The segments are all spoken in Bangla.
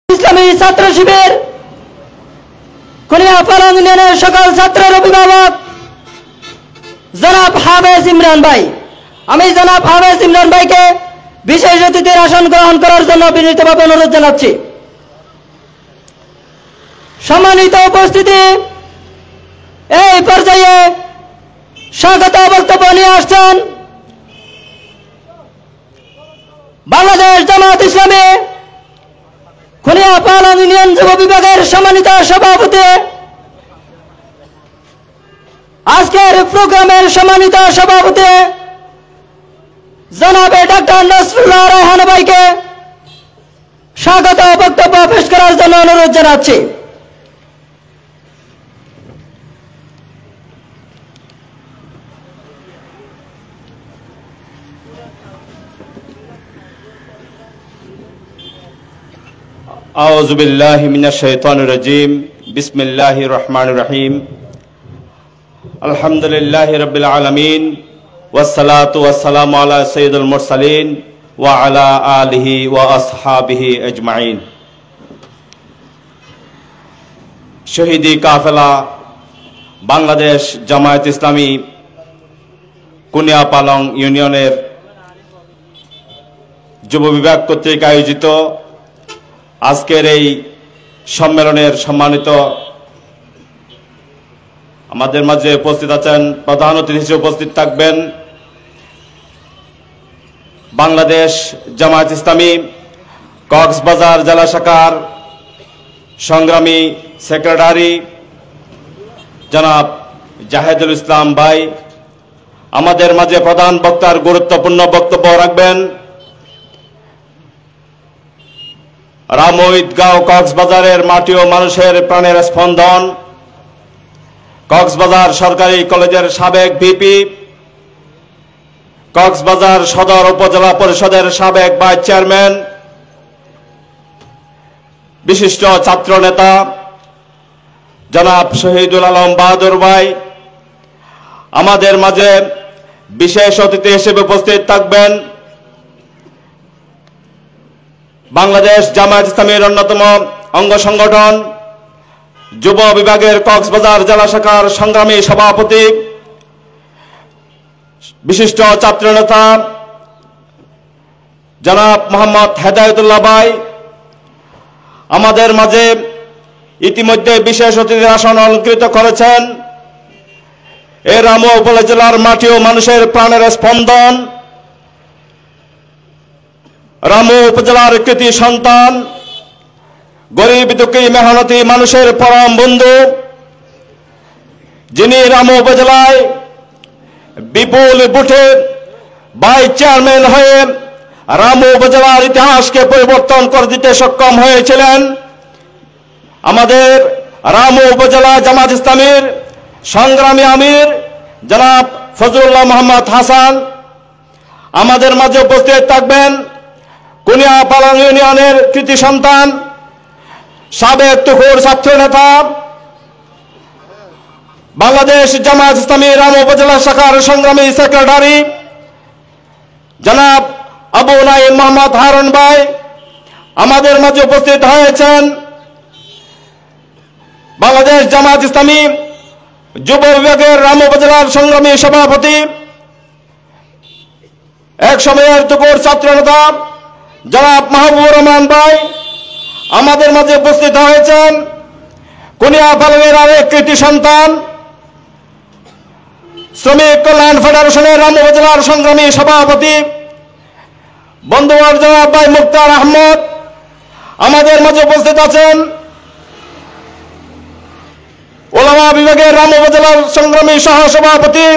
ইসলামী ছাত্র শিবির কুনিয়াপাড়া ইউনিয়নের সকল ছাত্রের অভিভাবক জনাব হাফেজ ইমরান ভাই, আমি জনাব হাফেজ ইমরান ভাইকে বিশেষ অতিথির আসন গ্রহণ করার জন্য বিনীতভাবে অনুরোধ জানাচ্ছি। সম্মানিত উপস্থিতি, এই পর্যায়ে স্বাগত বক্তব্য নিয়ে আসছেন বাংলাদেশ জামায়াত ইসলামী কুনিয়াপাড়া ইউনিয়ন যুব বিভাগের সম্মানিত সভাপতি, আজকের প্রোগ্রামের সম্মানিত সভাপতি জনাবে ডাক্তার নসরুল্লাহ রায়হান ভাইকে স্বাগত বক্তব্য পেশ করার জন্য অনুরোধ জানাচ্ছি। আউযু বিল্লাহি মিনাশ শাইতানির রাজিম। বিসমিল্লাহির রহমানির রহিম। আলহামদুলিল্লাহি রাব্বিল আলামিন ওয়াসসালাতু ওয়াসসালামু আলা সাইয়্যিদিল মুরসালিন ওয়া আলা আলিহি ওয়া আসহাবিহি আজমাইন। শহীদি কাফেলা বাংলাদেশ জামায়াত ইসলামী কুনিয়াপালং ইউনিয়নের যুব বিভাগ কর্তৃক আয়োজিত আজকের এই সম্মেলনের সম্মানিত আমাদের মাঝে উপস্থিত আছেন, প্রধান অতিথি হিসেবে উপস্থিত থাকবেন বাংলাদেশ জামায়াত ইসলামী কক্সবাজার জেলা শাখার সংগ্রামী সেক্রেটারি জনাব জাহেদুল ইসলাম ভাই। আমাদের মাঝে প্রধান বক্তার গুরুত্বপূর্ণ বক্তব্য রাখবেন রামু ঈদগাঁও কক্সবাজারের মাটি ও মানুষের প্রাণের স্পন্দন, কক্সবাজার সরকারি কলেজের সাবেক ভিপি, কক্সবাজার সদর উপজেলা পরিষদের সাবেক ভাইস চেয়ারম্যান, বিশিষ্ট ছাত্র নেতা জনাব শহীদুল আলম বাহাদুর ভাই। আমাদের মাঝে বিশেষ অতিথি হিসেবে উপস্থিত থাকবেন বাংলাদেশ জামায়াত ইসলামীর অন্যতম অঙ্গ সংগঠন যুব বিভাগের কক্সবাজার জেলা শাখার সংগ্রামী সভাপতি, বিশিষ্ট ছাত্র নেতা জনাব মোহাম্মদ হেদায়েতুল্লাহ ভাই। আমাদের মাঝে ইতিমধ্যে বিশেষ অতিথির আসন অলঙ্কৃত করেছেন এ রামু উপজেলার মাটি ও মানুষের প্রাণের স্পন্দন, রামু উপজেলার কৃতি সন্তান, গরিব দুঃখী মেহনতি মানুষের পরম বন্ধু, যিনি রামু উপজেলায় বিপুল ভোটে ভাইস চেয়ারম্যান হয়ে রামু উপজেলার ইতিহাসকে পরিবর্তন করে দিতে সক্ষম হয়েছিলেন, আমাদের রামু উপজেলা জামায়াত ইসলামীর সংগ্রামী আমির জনাব ফজলুল্লাহ মোহাম্মদ হাসান। আমাদের মাঝে উপস্থিত থাকবেন কুনিয়াপালং ইউনিয়নের কৃতি সন্তান সাবেক তুখুর ছাত্র নেতা বাংলাদেশ জামায়াত ইসলামী রামু উপজেলা শাখার সংগ্রামী সেক্রেটারি জনাব আবু নাঈম মোহাম্মদ হারুন ভাই। আমাদের মাঝে উপস্থিত হয়েছেন বাংলাদেশ জামায়াত ইসলামী যুব বিভাগের রামু উপজেলার সংগ্রামী সভাপতি, এক সময়ের তুখুর ছাত্র নেতা জনাব মাহবুবুর রহমান ভাই। আমাদের মাঝে উপস্থিত হয়েছেন কুনিয়াপালংয়ের আরেক কৃতি সন্তান শ্রমিক কল্যাণ ফেডারেশনের রামু উপজেলার সংগ্রামী সভাপতি বন্ধুবর জনাব ভাই মুক্তার আহমদ। আমাদের মাঝে উপস্থিত আছেন ওলামা বিভাগের রামু উপজেলার সংগ্রামী সহ সভাপতি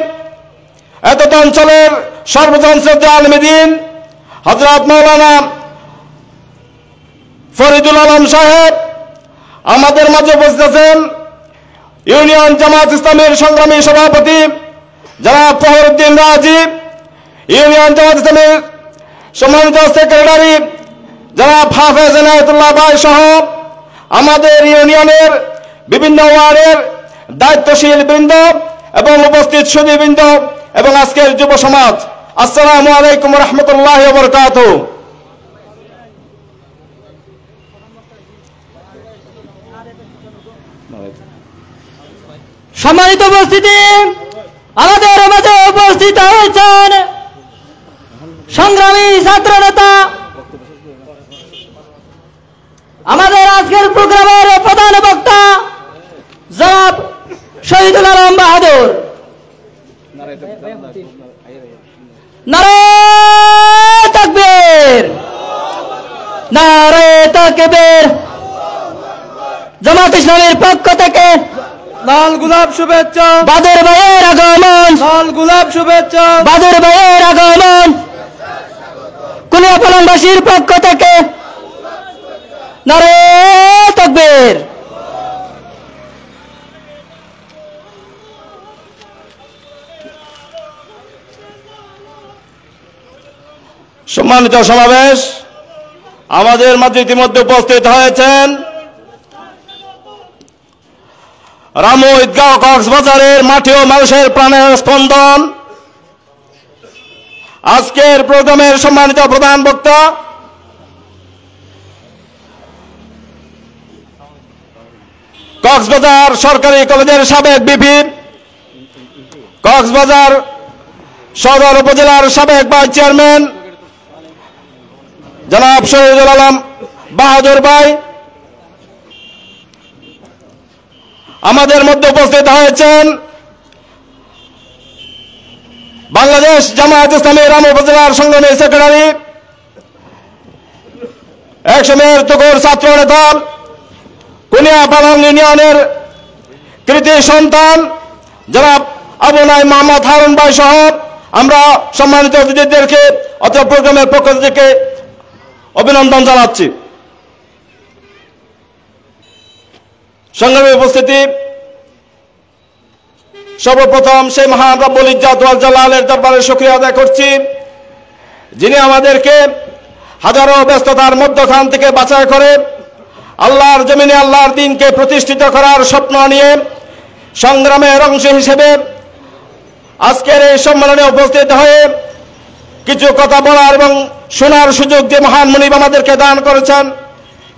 এতদ অঞ্চলের সর্বজন শ্রদ্ধা আলমীদ্দিন হযরত মাওলানা ফরিদুল আলম সাহেব। আমাদের মাঝে উপস্থিত আছেন ইউনিয়ন জামায়াত ইসলামীর সংগ্রামী সভাপতি জনাব ফখরুদ্দিন রাজীব, ইউনিয়ন জামায়াত ইসলামীর সম্মানিত সেক্রেটারি জনাব হাফেজ ইনায়েতুল্লাহ ভাই সহ আমাদের ইউনিয়নের বিভিন্ন ওয়ার্ডের দায়িত্বশীল বৃন্দ এবং উপস্থিত সুধীবৃন্দ এবং আজকের যুব সমাজ, আসসালামু আলাইকুম ওয়া রাহমাতুল্লাহি ওয়া বারাকাতুহু। সম্মানিত উপস্থিতি, আমাদের মাঝে উপস্থিত হয়েছেন সংগ্রামী ছাত্র নেতা, আমাদের আজকের প্রোগ্রামের প্রধান বক্তা জনাব শহীদুল আলম বাহাদুর। নারে তাকবীর, নারে তাকবীর। জামাত ইসলামের পক্ষ থেকে লাল গোলাপ শুভেচ্ছা, বাদর ভাইয়ের আগমন, লাল গোলাপ শুভেচ্ছা, বাদর ভাইয়ের আগমন। কুলিয়াপালংবাসীর পক্ষ থেকে নারে তাকবীর। সম্মানিত সমাবেশ, আমাদের মাঝে ইতিমধ্যে উপস্থিত হয়েছেন রামু ঈদগাঁও কক্সবাজারের মাটি ও মানুষের প্রাণের স্পন্দন, আজকের প্রোগ্রামের সম্মানিত প্রধান বক্তা কক্সবাজার সরকারি কলেজের সাবেক ভিপি, কক্সবাজার সদর উপজেলার সাবেক ভাইস চেয়ারম্যান জনাব শহীদুল আলম বাহাদুর ভাই, আমাদের মধ্যে উপস্থিত হয়েছেন বাংলাদেশ জামায়াত ইসলামী রামু উপজেলার সংগ্রামী সেক্রেটারি, একসময়ের তুকুর ছাত্র নেতা, কুনিয়াপালং ইউনিয়নের কৃতি সন্তান জনাব আবু নাঈম মোহাম্মদ হারুন ভাই সহ আমরা সম্মানিত অতিথিদেরকে অত্র প্রোগ্রামের পক্ষ থেকে অভিনন্দন জানাচ্ছি। সংগ্রামী উপস্থিতি, সর্বপ্রথম সেই মহান রব্বুল ইজ্জত ওয়াল জালালের দরবারে শুকরিয়া আদায় করছি, যিনি আমাদেরকে হাজারো ব্যস্ততার মধ্যখান থেকে বাছাই করে আল্লাহর জমিনে আল্লাহর দ্বীনকে প্রতিষ্ঠিত করার স্বপ্ন নিয়ে সংগ্রামের অংশ হিসেবে আজকের এই সম্মেলনে উপস্থিত হয়ে কিছু কথা বলার এবং শোনার সুযোগ যে মহান মুনিব আমাদেরকে দান করেছেন,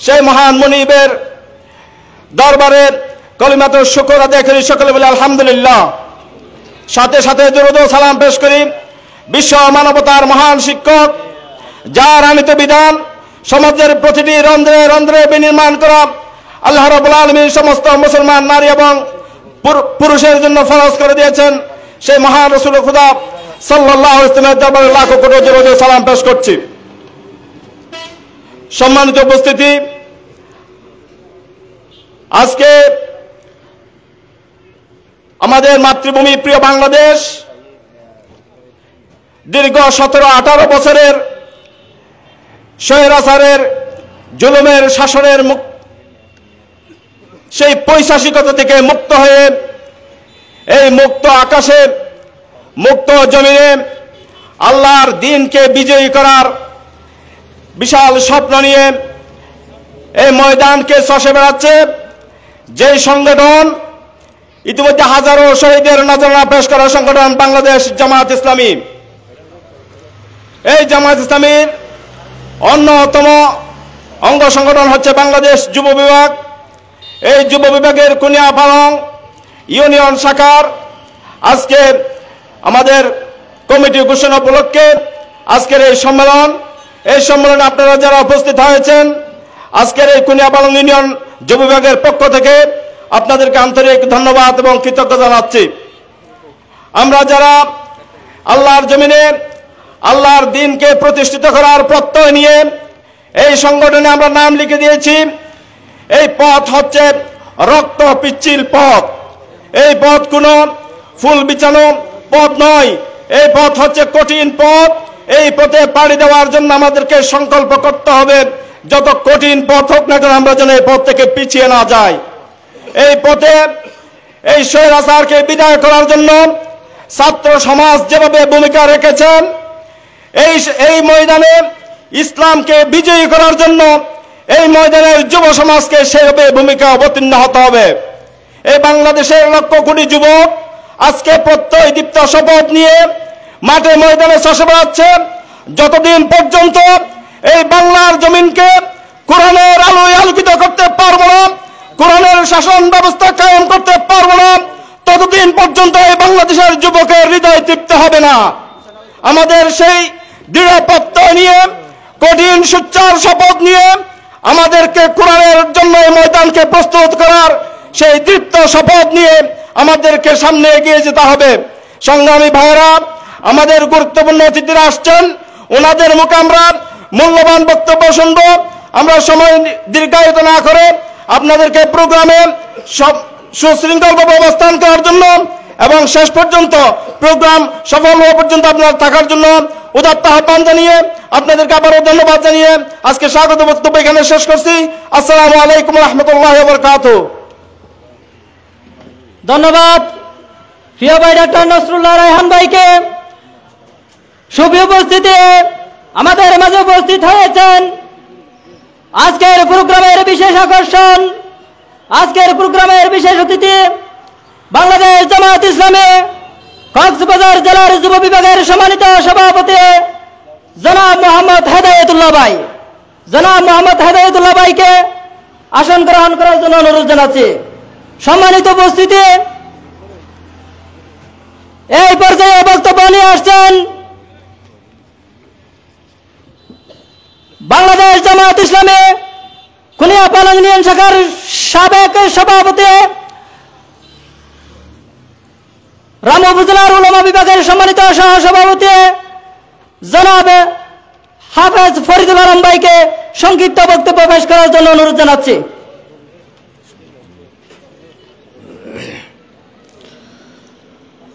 সেই মহান মুনিবের দরবারে কলিমাতুশ শুকর আদায় করি, সকলে বলে আলহামদুলিল্লাহ। সাথে সাথে দুরূদ ও সালাম পেশ করি বিশ্ব মানবতার মহান শিক্ষক, যার আনিত বিধান সমাজের প্রতিটি রন্ধ্রে রন্ধ্রে বিনির্মাণ করা আল্লাহ রাব্বুল আলামিন সমস্ত মুসলমান নারী এবং পুরুষের জন্য ফরজ করে দিয়েছেন, সেই মহান রাসূল খুদা সাল্লাল্লাহু আলাইহি ওয়াসাল্লামের দরবারে লাখো কোটি দুরূদ ও সালাম পেশ করছি। সম্মানিত উপস্থিতি, আজকে আমাদের মাতৃভূমি প্রিয় বাংলাদেশ দীর্ঘ 17-18 বছরের স্বৈরাচারের জুলুমের শাসনের সেই পৈশাচিকতা থেকে মুক্ত হয়ে এই মুক্ত আকাশে মুক্ত জমিনে আল্লাহর দ্বীনকে বিজয়ী করার বিশাল স্বপ্ন নিয়ে এই ময়দানকে চষে বেড়াচ্ছে যেই সংগঠন, ইতিমধ্যে হাজারো শহীদের নজরানা পেশ করা সংগঠন বাংলাদেশ জামায়াত ইসলামী। এই জামায়াত ইসলামীর অন্যতম অঙ্গ সংগঠন হচ্ছে বাংলাদেশ যুব বিভাগ। এই যুব বিভাগের কুনিয়াপালং ইউনিয়ন শাখার আজকে আমাদের কমিটি ঘোষণা উপলক্ষে আজকের এই সম্মেলনে আপনারা যারা উপস্থিত হয়েছেন, আজকের এই কুনিয়াপালং ইউনিয়ন যুব বিভাগের পক্ষ থেকে আপনাদেরকে আন্তরিক ধন্যবাদ এবং কৃতজ্ঞতা জানাচ্ছি। আমরা যারা আল্লাহর জমিনে আল্লাহর দ্বীনকে প্রতিষ্ঠিত করার প্রত্যয় নিয়ে এই সংগঠনে আমরা নাম লিখে দিয়েছি, এই পথ হচ্ছে রক্ত পিচ্ছিল পথ। এই পথ কোনো ফুল বিছানো পথ নয়, এই পথ হচ্ছে কঠিন পথ। এই পথে পাড়ি দেওয়ার জন্য আমাদেরকে সংকল্প করতে হবে, যত কঠিন পথ হোক না কেন আমরা যেন এই পথ থেকে পিছিয়ে না যাই। এই পথে এই স্বৈরাচারকে বিদায় করার জন্য ছাত্র সমাজ যেভাবে ভূমিকা রেখেছেন, এই ময়দানে ইসলামকে বিজয়ী করার জন্য এই ময়দানের যুব সমাজকে সেভাবে ভূমিকা অবতীর্ণ হতে হবে। এই বাংলাদেশের লক্ষ কোটি যুবক আজকে প্রত্যয় দীপ্ত শপথ নিয়ে মাঠে ময়দানে চষে বেড়াচ্ছে, যতদিন পর্যন্ত এই বাংলার জমিনকে কোরআনের আলোয় আলোকিত করতে পারবো না, কোরআনের শাসন ব্যবস্থা কায়েম করতে পারবো না, ততদিন পর্যন্ত এই বাংলাদেশের যুবকের হৃদয় তৃপ্ত হবে না। আমাদের সেই দৃঢ় প্রত্যয় নিয়ে, কঠিন সোচ্চার শপথ নিয়ে আমাদেরকে কোরআনের জন্য এই ময়দানকে প্রস্তুত করার সেই দৃপ্ত শপথ নিয়ে আমাদেরকে সামনে এগিয়ে যেতে হবে। সংগ্রামী ভাইয়েরা, আমাদের গুরুত্বপূর্ণ অতিথিরা আসছেন, ওনাদের মুখে আমরা মূল্যবান বক্তব্য শুনবো। আমরা সময় দীর্ঘায়িত না করে আপনাদেরকে প্রোগ্রামে সুশৃঙ্খলভাবে অবস্থান করার জন্য এবং শেষ পর্যন্ত প্রোগ্রাম সফল হওয়া পর্যন্ত আপনারা থাকার জন্য উদাত্ত আহ্বান জানিয়ে আপনাদেরকে আবারও ধন্যবাদ জানিয়ে আজকে স্বাগত বক্তব্য এখানে শেষ করছি। আসসালামু আলাইকুম রহমতুল্লাহ বারাকাতুহু। ধন্যবাদ প্রিয় ভাই ডক্টর নসরুল্লাহ রায়হান ভাইকে। উপস্থিতি আমাদের মাঝে উপস্থিত হয়েছেন আজকের প্রোগ্রামের বিশেষ আকর্ষণ, আজকের প্রোগ্রামের বিশেষ অতিথি বাংলাদেশ জামায়াত ইসলামী কক্সবাজার জেলার যুব বিভাগের সম্মানিত সভাপতি জনাব মোহাম্মদ হেদায়েতুল্লাহ ভাই। জনাব মোহাম্মদ হেদায়েতুল্লাহ ভাইকে আসন গ্রহণ করার জন্য অনুরোধ জানাচ্ছি। সম্মানিত উপস্থিতি, এই পর্যায়ে বক্তব্য নিয়ে আসছেন বাংলাদেশ জামায়াত ইসলামী কুনিয়াপালং ইউনিয়ন শাখার সাবেক সভাপতি, রামু উপজেলার উলামা বিভাগের সম্মানিত সহসভাপতি জনাব হাফেজ ফরিদুল আলম ভাইকে সংক্ষিপ্ত বক্তব্য পেশ করার জন্য অনুরোধ জানাচ্ছি।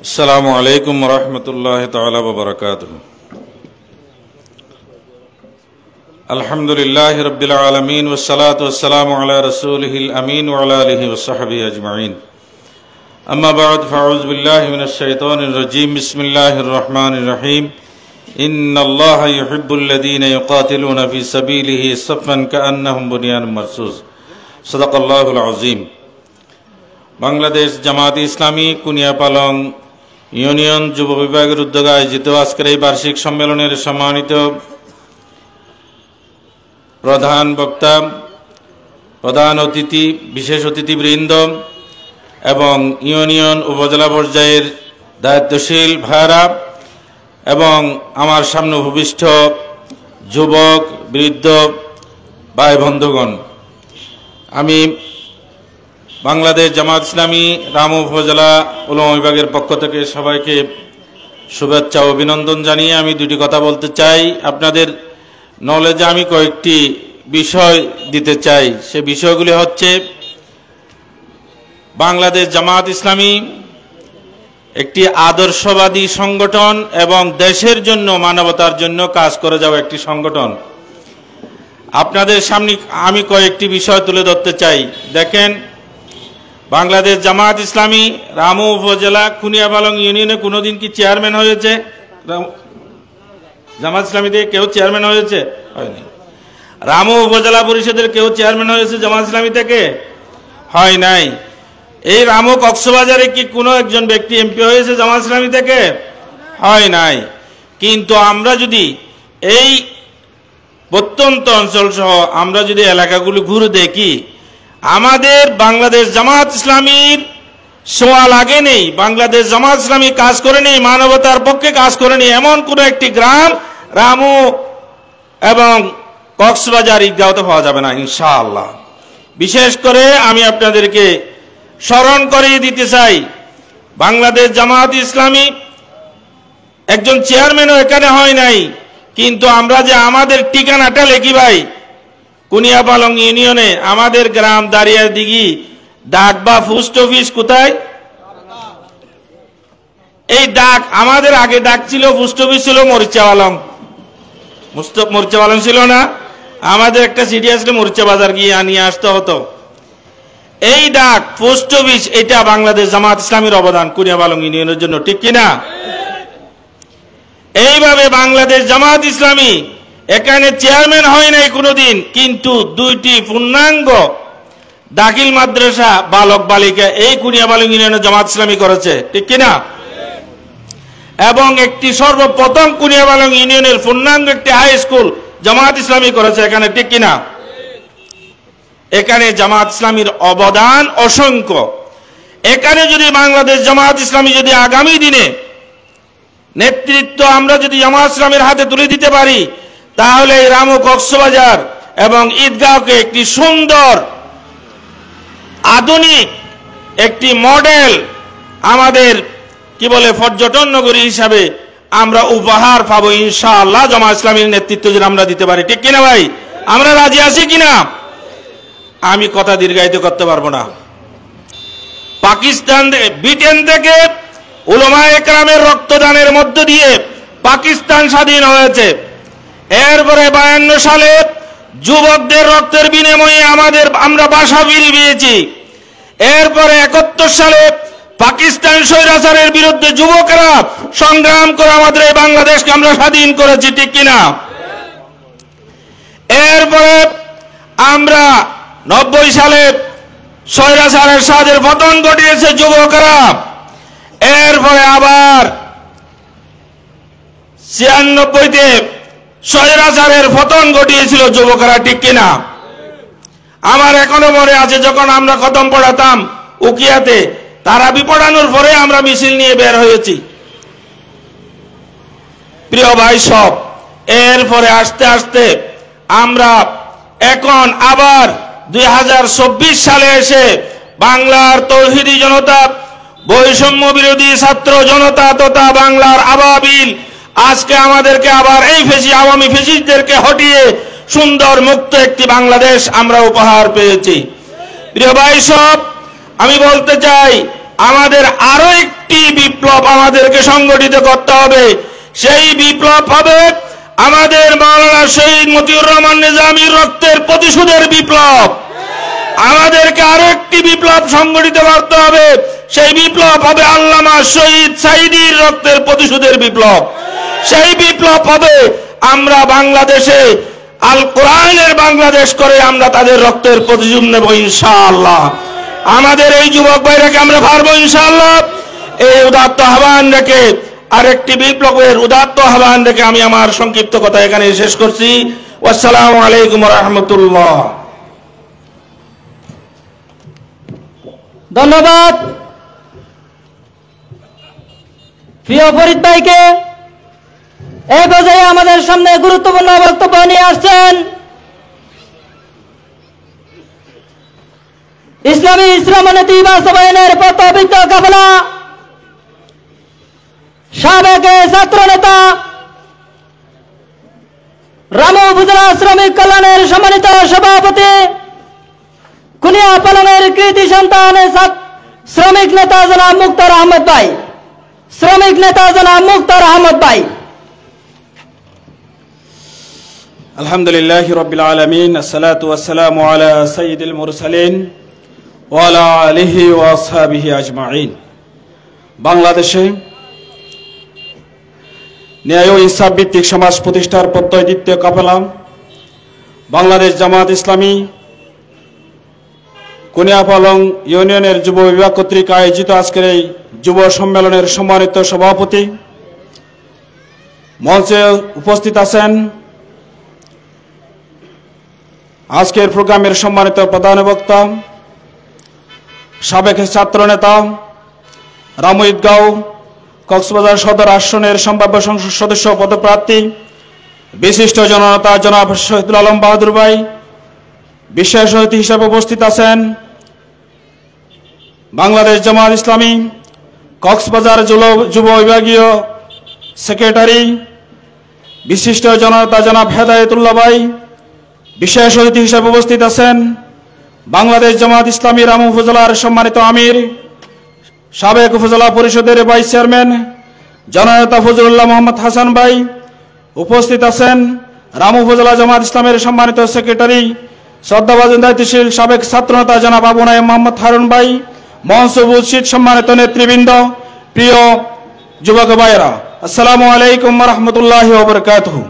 আসসালামু আলাইকুম রহমতুল্লাহি তাআলা ওয়া বারাকাতুহু। আলহামদুলিল্লাহি রাব্বিল আলামিন ওয়াস সালাতু ওয়াস সালামু আলা রাসূলিহিল আমিন ওয়া আলা আলিহি ওয়া সাহবিহি আজমাইন। আম্মা বা'দ, ফাআউযু বিল্লাহি মিনাশ শাইতানির রাজীম। বিসমিল্লাহির রহমানির রহিম। ইন্নাল্লাহা ইউহিব্বুল্লাযীনা ইউকাতিলুনা ফি সাবিলিহি সাফফান কাআন্নাহুম বুনিয়ানুম মারসুস। সাদাকাল্লাহুল আযীম। বাংলাদেশ জামায়াত ইসলামী কুনিয়াপালং ইউনিয়ন যুব বিভাগের উদ্যোগে আয়োজিত আজকের এই বার্ষিক সম্মেলনের সম্মানিত প্রধান বক্তা, প্রধান অতিথি, বিশেষ অতিথিবৃন্দ এবং ইউনিয়ন উপজেলা পর্যায়ের দায়িত্বশীল ভাইরা এবং আমার সামনে উপবিষ্ট যুবক, বৃদ্ধ ভাই বন্ধুগণ, আমি বাংলাদেশ জামায়াত ইসলামী রামু উপজেলা উলামা বিভাগের পক্ষ থেকে সবাইকে শুভেচ্ছা ও অভিনন্দন জানিয়ে আমি দুটি কথা বলতে চাই। আপনাদের নলেজে আমি কয়েকটি বিষয় দিতে চাই। সে বিষয়গুলি হচ্ছে, বাংলাদেশ জামায়াত ইসলামী একটি আদর্শবাদী সংগঠন এবং দেশের জন্য, মানবতার জন্য কাজ করে যাওয়া একটি সংগঠন। আপনাদের সামনে আমি কয়েকটি বিষয় তুলে ধরতে চাই। দেখেন, বাংলাদেশ জামায়াত ইসলামী রামু উপজেলা কুনিয়াপালং ইউনিয়নে কোনোদিন কি চেয়ারম্যান হয়েছে? জামায়াত ইসলামী থেকে কেউ চেয়ারম্যান হয়েছে? হয়নি। রামু উপজেলা পরিষদের কেউ চেয়ারম্যান হয়েছে জামায়াত ইসলামী থেকে? হয় নাই। এই রামু কক্সবাজারে কি কোনো একজন ব্যক্তি এমপি হয়েছে জামায়াত ইসলামী থেকে? হয় নাই। কিন্তু আমরা যদি এই প্রত্যন্ত অঞ্চল সহ আমরা যদি এলাকাগুলি ঘুরে দেখি, আমাদের বাংলাদেশ জামায়াত ইসলামীর ছোঁয়া লাগে নেই, বাংলাদেশ জামায়াত ইসলামী কাজ করে নেই, মানবতার পক্ষে কাজ করে নেই এমন কোন একটি গ্রাম রামু এবং কক্সবাজার ঈদগাঁওতে পাওয়া যাবে না ইনশাআল্লাহ। বিশেষ করে আমি আপনাদেরকে স্মরণ করিয়ে দিতে চাই, বাংলাদেশ জামায়াত ইসলামী একজন চেয়ারম্যানও এখানে হয় নাই, কিন্তু আমরা যে আমাদের ঠিকানাটা লিখি ভাই, কুনিয়াপালং ইউনিয়নে আমাদের গ্রাম দাঁড়িয়াদিঘি, ডাক বা পোস্ট অফিস কোথায়? এই ডাক আমাদের আগে ডাক ছিল, পোস্ট অফিস ছিল মরিচাওয়ালং। মরিচাওয়ালং ছিল না, আমাদের একটা সিটি আসলে মরিচা বাজার গিয়ে আনিয়ে আসতে হতো। এই ডাক পোস্ট অফিস, এটা বাংলাদেশ জামায়াত ইসলামীর অবদান কুনিয়াপালং ইউনিয়নের জন্য, ঠিক কিনা? এইভাবে বাংলাদেশ জামায়াত ইসলামী এখানে চেয়ারম্যান হয় নাই কোনোদিন, কিন্তু দুইটি পূর্ণাঙ্গ দাখিল মাদ্রাসা বালক বালিকা এই কুনিয়াপালং ইউনিয়নে জামায়াত ইসলামী করেছে, ঠিক কিনা? এবং একটি সর্বপ্রথম কুনিয়াপালং ইউনিয়নের পূর্ণাঙ্গ একটি হাই স্কুল জামায়াত ইসলামী করেছে এখানে, ঠিক কিনা? এখানে জামাত ইসলামীর অবদান অসংখ্য। এখানে যদি বাংলাদেশ জামাত ইসলামী যদি আগামী দিনে নেতৃত্ব আমরা যদি জামাত ইসলামীর হাতে তুলে দিতে পারি, তাহলে এই রামু কক্সবাজার এবং ঈদগাঁওকে একটি সুন্দর আধুনিক একটি মডেল আমাদের কি বলে পর্যটন নগরী হিসাবে আমরা উপহার পাবো ইনশাআল্লাহ, জামাত ইসলামীর নেতৃত্ব যদি আমরা দিতে পারি। ঠিক কিনা ভাই? আমরা রাজি আছি কিনা? আমি কথা দীর্ঘায়িত করতে পারবো না। পাকিস্তান ব্রিটেন থেকে উলামায়ে একরামের রক্তদানের মধ্য দিয়ে পাকিস্তান স্বাধীন হয়েছে। এরপরে 52 সালে যুবকদের রক্তের বিনিময়ে আমরা ভাষা ফিরে পেয়েছি। এরপরে 71 সালে পাকিস্তান স্বৈরাচারের বিরুদ্ধে যুবকেরা সংগ্রাম করে আমাদের এই বাংলাদেশকে আমরা স্বাধীন করেছি। ঠিক কিনা? এরপরে আমরা 90 সালে স্বৈরাচারের সাথে পতন ঘটিয়েছে যুবকেরা। এরপরে আবার 96-তে স্বৈরাচারের পতন ঘটিয়েছিল যুবকেরা। ঠিক কিনা? আমার এখনো মনে আছে যখন আমরা খতম পড়াতাম উকিয়াতে, তারাবি পড়ানোর পরে আমরা মিছিল নিয়ে বের হয়েছি। প্রিয় ভাই সব, এরপরে আস্তে আস্তে আমরা এখন আবার 2024 সালে এসে বাংলার তৌহিদি জনতা, বৈষম্য বিরোধী ছাত্র জনতা তথা বাংলার আবাবিল আজকে আমাদেরকে আবার এই আওয়ামী ফেসিস্টদেরকে হটিয়ে সুন্দর মুক্ত একটি বাংলাদেশ আমরা উপহার পেয়েছি। প্রিয় ভাই সব, আমি বলতে চাই আমাদের আরো একটি বিপ্লব আমাদেরকে সংগঠিত করতে হবে। সেই বিপ্লব হবে আমাদের মাওলানা শহীদ মতিউর রহমান নিজামীর রক্তের প্রতিশোধের বিপ্লব। আমাদেরকে আরো একটি বিপ্লব সংগঠিত করতে হবে। সেই বিপ্লব হবে আল্লামা শহীদ সাঈদীর রক্তের প্রতিশোধের বিপ্লব। সেই বিপ্লব হবে আমরা বাংলাদেশে আল কোরআনের বাংলাদেশ করে আমরা তাদের রক্তের প্রতিশোধ নেব ইনশাআল্লাহ। আমাদের এই যুবক ভাইরাকে আমরা পারবো ইনশাআল্লাহ। এই উদাত্ত আহ্বান রেখে আরেকটি বিপ্লবের উদাত্ত আহ্বান রেখে আমি আমার সংক্ষিপ্ত কথা এখানে শেষ করছি। আসসালামু আলাইকুম ওয়া রাহমাতুল্লাহ। ধন্যবাদ প্রিয় ফরিদ ভাইকে। এই পর্যায়ে আমাদের সামনে গুরুত্বপূর্ণ বক্তব্য নিয়ে আসছেন ইসলামী ইসলামনীতি বাস্তবায়নের পথ অভিজ্ঞ কাফেলা সাবেক ছাত্র নেতা রামু উপজেলা শ্রমিক কল্যাণের সম্মানিত সভাপতি, কুনিয়া পালনের কৃতি সন্তান শ্রমিক নেতা জনাব মুক্তার আহমদ ভাই। শ্রমিক নেতা জনাব মুক্তার আহমদ ভাই। আলহামদুলিল্লাহি রাব্বিল আলামিন, আসসালাতু ওয়াসসালামু আলা সাইয়্যিদিল মুরসালিন ওয়া আলা আলিহি ওয়া আসহাবিহি আজমাইন। বাংলাদেশে ন্যায় ও ইনসাফ ভিত্তিক সমাজ প্রতিষ্ঠার প্রত্যয় দ্বিতীয় কাফেলা বাংলাদেশ জামাত ইসলামী কুনিয়াপালং ইউনিয়নের যুব বিভাগ কর্তৃক আয়োজিত আজকের এই যুব সম্মেলনের সম্মানিত সভাপতি, মঞ্চে উপস্থিত আছেন আজকের প্রোগ্রামের সম্মানিত প্রধান বক্তা, সাবেক ছাত্র নেতা, রামু ঈদগাঁও কক্সবাজার সদর আসনের সম্ভাব্য সংসদ সদস্য পদপ্রার্থী, বিশিষ্ট জননেতা জনাব শহীদুল আলম বাহাদুর ভাই। বিশেষ অতিথি হিসেবে উপস্থিত আছেন বাংলাদেশ জামাত ইসলামী কক্সবাজার যুব বিভাগীয় সেক্রেটারি, বিশিষ্ট জননেতা জনাব হেদায়েতুল্লাহ ভাই। বিশেষ অতিথি হিসেবে উপস্থিত আছেন বাংলাদেশ জামাত ইসলামী রামু উপজেলার সম্মানিত আমির, সাবেক উপজেলা পরিষদের ভাইস চেয়ারম্যান জননেতা ফজলুল্লাহ মোহাম্মদ হাসান ভাই। উপস্থিত আছেন রামু উপজেলা জামাত ইসলামের সম্মানিত সেক্রেটারি, শ্রদ্ধাভাজন দায়িত্বশীল সাবেক ছাত্রনেতা জনাব আবু নাঈম মোহাম্মদ হারুন ভাই। মঞ্চ উপস্থিত সম্মানিত নেতৃবৃন্দ, প্রিয় যুবক ভাইয়েরা, আসসালামু আলাইকুম ওয়া রাহমাতুল্লাহি ওয়া বারাকাতুহু।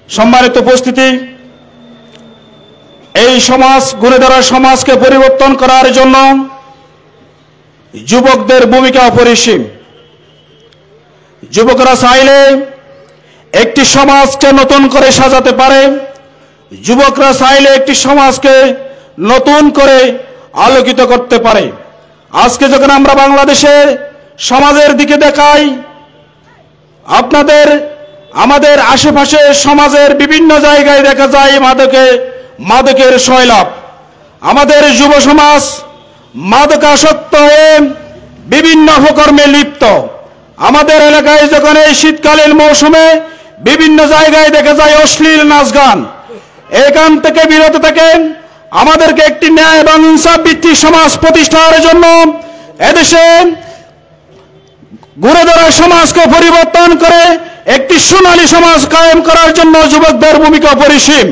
সম্মানিত উপস্থিতি, এই সমাজ গুণেধরা সমাজকে পরিবর্তন করার জন্য যুবকদের ভূমিকা অপরিসীম। যুবকরা চাইলে একটি সমাজকে নতুন করে সাজাতে পারে, যুবকরা চাইলে একটি সমাজকে নতুন করে আলোকিত করতে পারে। আজকে যখন আমরা বাংলাদেশে সমাজের দিকে দেখাই, আমাদের আশেপাশে সমাজের বিভিন্ন জায়গায় দেখা যায় মাদকের সয়লাভ। আমাদের যুব সমাজ মাদকাসক্ত হয়ে বিভিন্ন অপকর্মে লিপ্ত। আমাদের এলাকায় যখন এই শীতকালীন মৌসুমে বিভিন্ন জায়গায় দেখা যায় অশ্লীল নাচ গান, এখান থেকে বিরত থাকেন। আমাদেরকে একটি ন্যায় এবং ইনসাফ ভিত্তিক সমাজ প্রতিষ্ঠার জন্য এদেশে ঘুরে ধরা সমাজকে পরিবর্তন করে একটি সোনালী সমাজ কায়েম করার জন্য যুবকদের ভূমিকা অপরিসীম।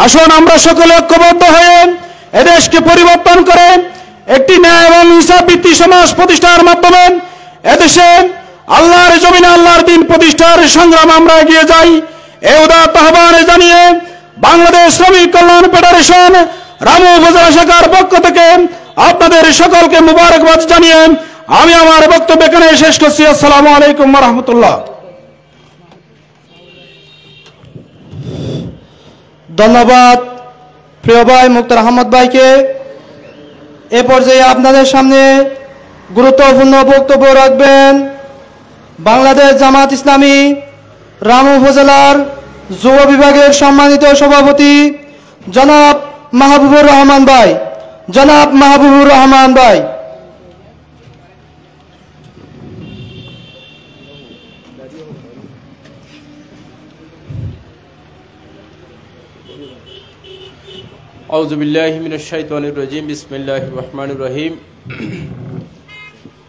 আসুন আমরা সকলে ঐক্যবদ্ধ হয়ে এদেশকে পরিবর্তন করে একটি ন্যায় এবং ইনসাফ ভিত্তিক সমাজ প্রতিষ্ঠার মাধ্যমে এদেশে আল্লাহর জমিনে আল্লাহর দ্বীন প্রতিষ্ঠার সংগ্রাম আমরা এগিয়ে যাই। এই উদাত্ত আহ্বান জানিয়ে বাংলাদেশ শ্রমিক কল্যাণ ফেডারেশন রামু উপজেলা শাখার পক্ষ থেকে আপনাদের সকলকে মুবারকবাদ জানিয়ে আমি আমার বক্তব্য এখানে শেষ করছি। আসসালামু আলাইকুম ওয়া রাহমাতুল্লাহ। ধন্যবাদ প্রিয় ভাই মুক্তার আহমদ ভাইকে। এ পর্যায়ে আপনাদের সামনে গুরুত্বপূর্ণ বক্তব্য রাখবেন বাংলাদেশ জামাত ইসলামী রামু উপজেলার যুব বিভাগের সম্মানিত সভাপতি জনাব মাহবুবুর রহমান ভাই। জনাব মাহবুবুর রহমান ভাই। আউযু বিল্লাহি মিনাশ শাইতানির রাজিম। বিসমিল্লাহির রহমানির রহিম।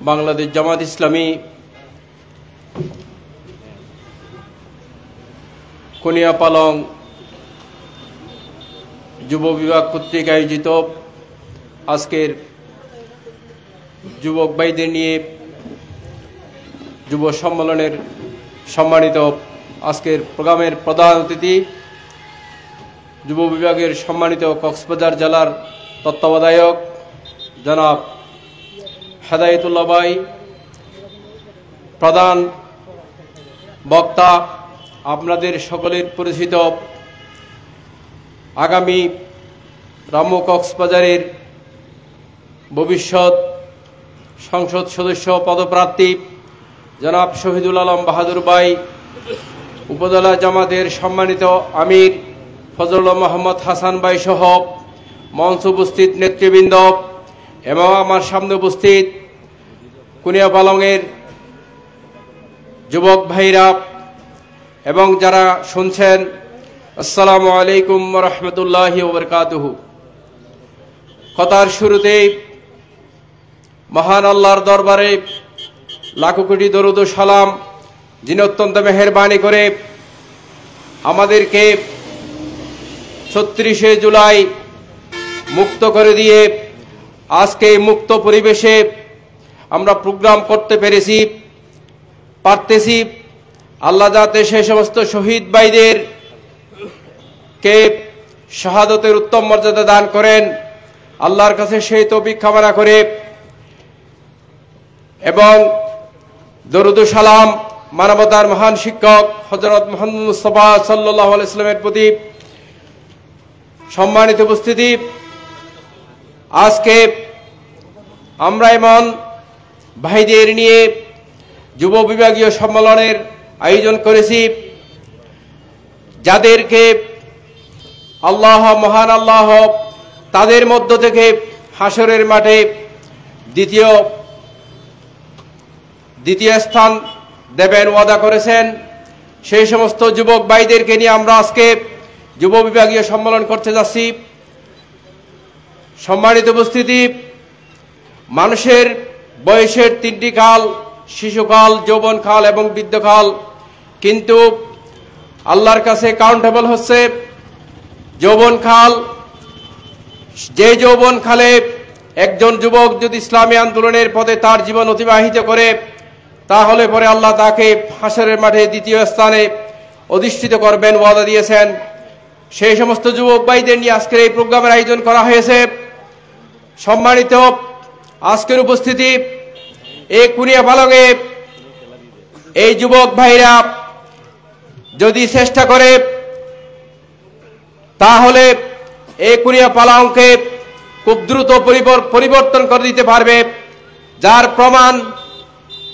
বাংলাদেশ জামাত ইসলামী কোনিয়াপালং যুব বিভাগ কর্তৃক আয়োজিত আজকের যুবক ভাইদের নিয়ে যুব সম্মেলনের সম্মানিত আজকের প্রোগ্রামের প্রধান অতিথি যুব বিভাগের সম্মানিত কক্সবাজার জেলার তত্ত্বাবধায়ক জনাব হেদায়েতুল্লাহ ভাই, প্রধান বক্তা আপনাদের সকলের পরিচিত আগামী রামু কক্সবাজারের ভবিষ্যৎ সংসদ সদস্য পদপ্রার্থী জনাব শহীদুল আলম বাহাদুর ভাই, উপজেলা জামাতের সম্মানিত আমির ফজলুল মোহাম্মদ হাসান ভাই সহ মঞ্চ উপস্থিত নেতৃবৃন্দ এবং আমার সামনে উপস্থিত কুনিয়াপালংয়ের যুবক ভাইরা এবং যারা শুনছেন, আসসালামু আলাইকুম ওয়া রাহমাতুল্লাহি ওয়া বারাকাতুহু। কথার শুরুতেই মহান আল্লাহর দরবারে লাখো কোটি দরুদ ও সালাম, যিনি অত্যন্ত মেহেরবানি করে আমাদেরকে ৩৬শে জুলাই মুক্ত করে দিয়ে আজকে মুক্ত পরিবেশে আমরা প্রোগ্রাম করতে পারতেছি। আল্লাহ যাতে সেই সমস্ত শহীদ ভাইদের কে শাহাদতের উত্তম মর্যাদা দান করেন, আল্লাহর কাছে সেই তৌফিক কামনা করে এবং দরুদ ও সালাম মানবতার মহান শিক্ষক হযরত মুহাম্মদ মুস্তাফা সাল্লাল্লাহু আলাইহি ওয়াসাল্লামের প্রতি। সম্মানিত উপস্থিতি, আজকে আমরা এমন ভাইদের নিয়ে যুব বিভাগীয় সম্মেলনের আয়োজন করেছি যাদেরকে আল্লাহ মহান আল্লাহ তাদের মধ্য থেকে হাসরের মাঠে দ্বিতীয় স্থান দেবেন ওয়াদা করেছেন। সেই সমস্ত যুবক ভাইদেরকে নিয়ে আমরা আজকে যুব বিভাগীয় সম্মেলন করতে যাচ্ছি। সম্মানিত উপস্থিতি, মানুষের বয়সের তিনটি কাল, শিশুকাল, যৌবনকাল এবং বৃদ্ধকাল, কিন্তু আল্লাহর কাছে কাউন্টেবল হচ্ছে যৌবনকাল। যে যৌবনকালে একজন যুবক যদি ইসলামী আন্দোলনের পথে তার জীবন অতিবাহিত করে, তাহলে পরে আল্লাহ তাকে হাসরের মাঠে দ্বিতীয় স্থানে অধিষ্ঠিত করবেন ওয়াদা দিয়েছেন। সেই সমস্ত যুবক ভাইদের নিয়ে আজকের এই প্রোগ্রামের আয়োজন করা হয়েছে। সম্মানিত আজকের উপস্থিতি, এই কুনিয়াপালংয়ে এই যুবক ভাইরা যদি চেষ্টা করে তাহলে এই কুনিয়া পালাওকে খুব দ্রুত পরিবর্তন করে দিতে পারবে, যার প্রমাণ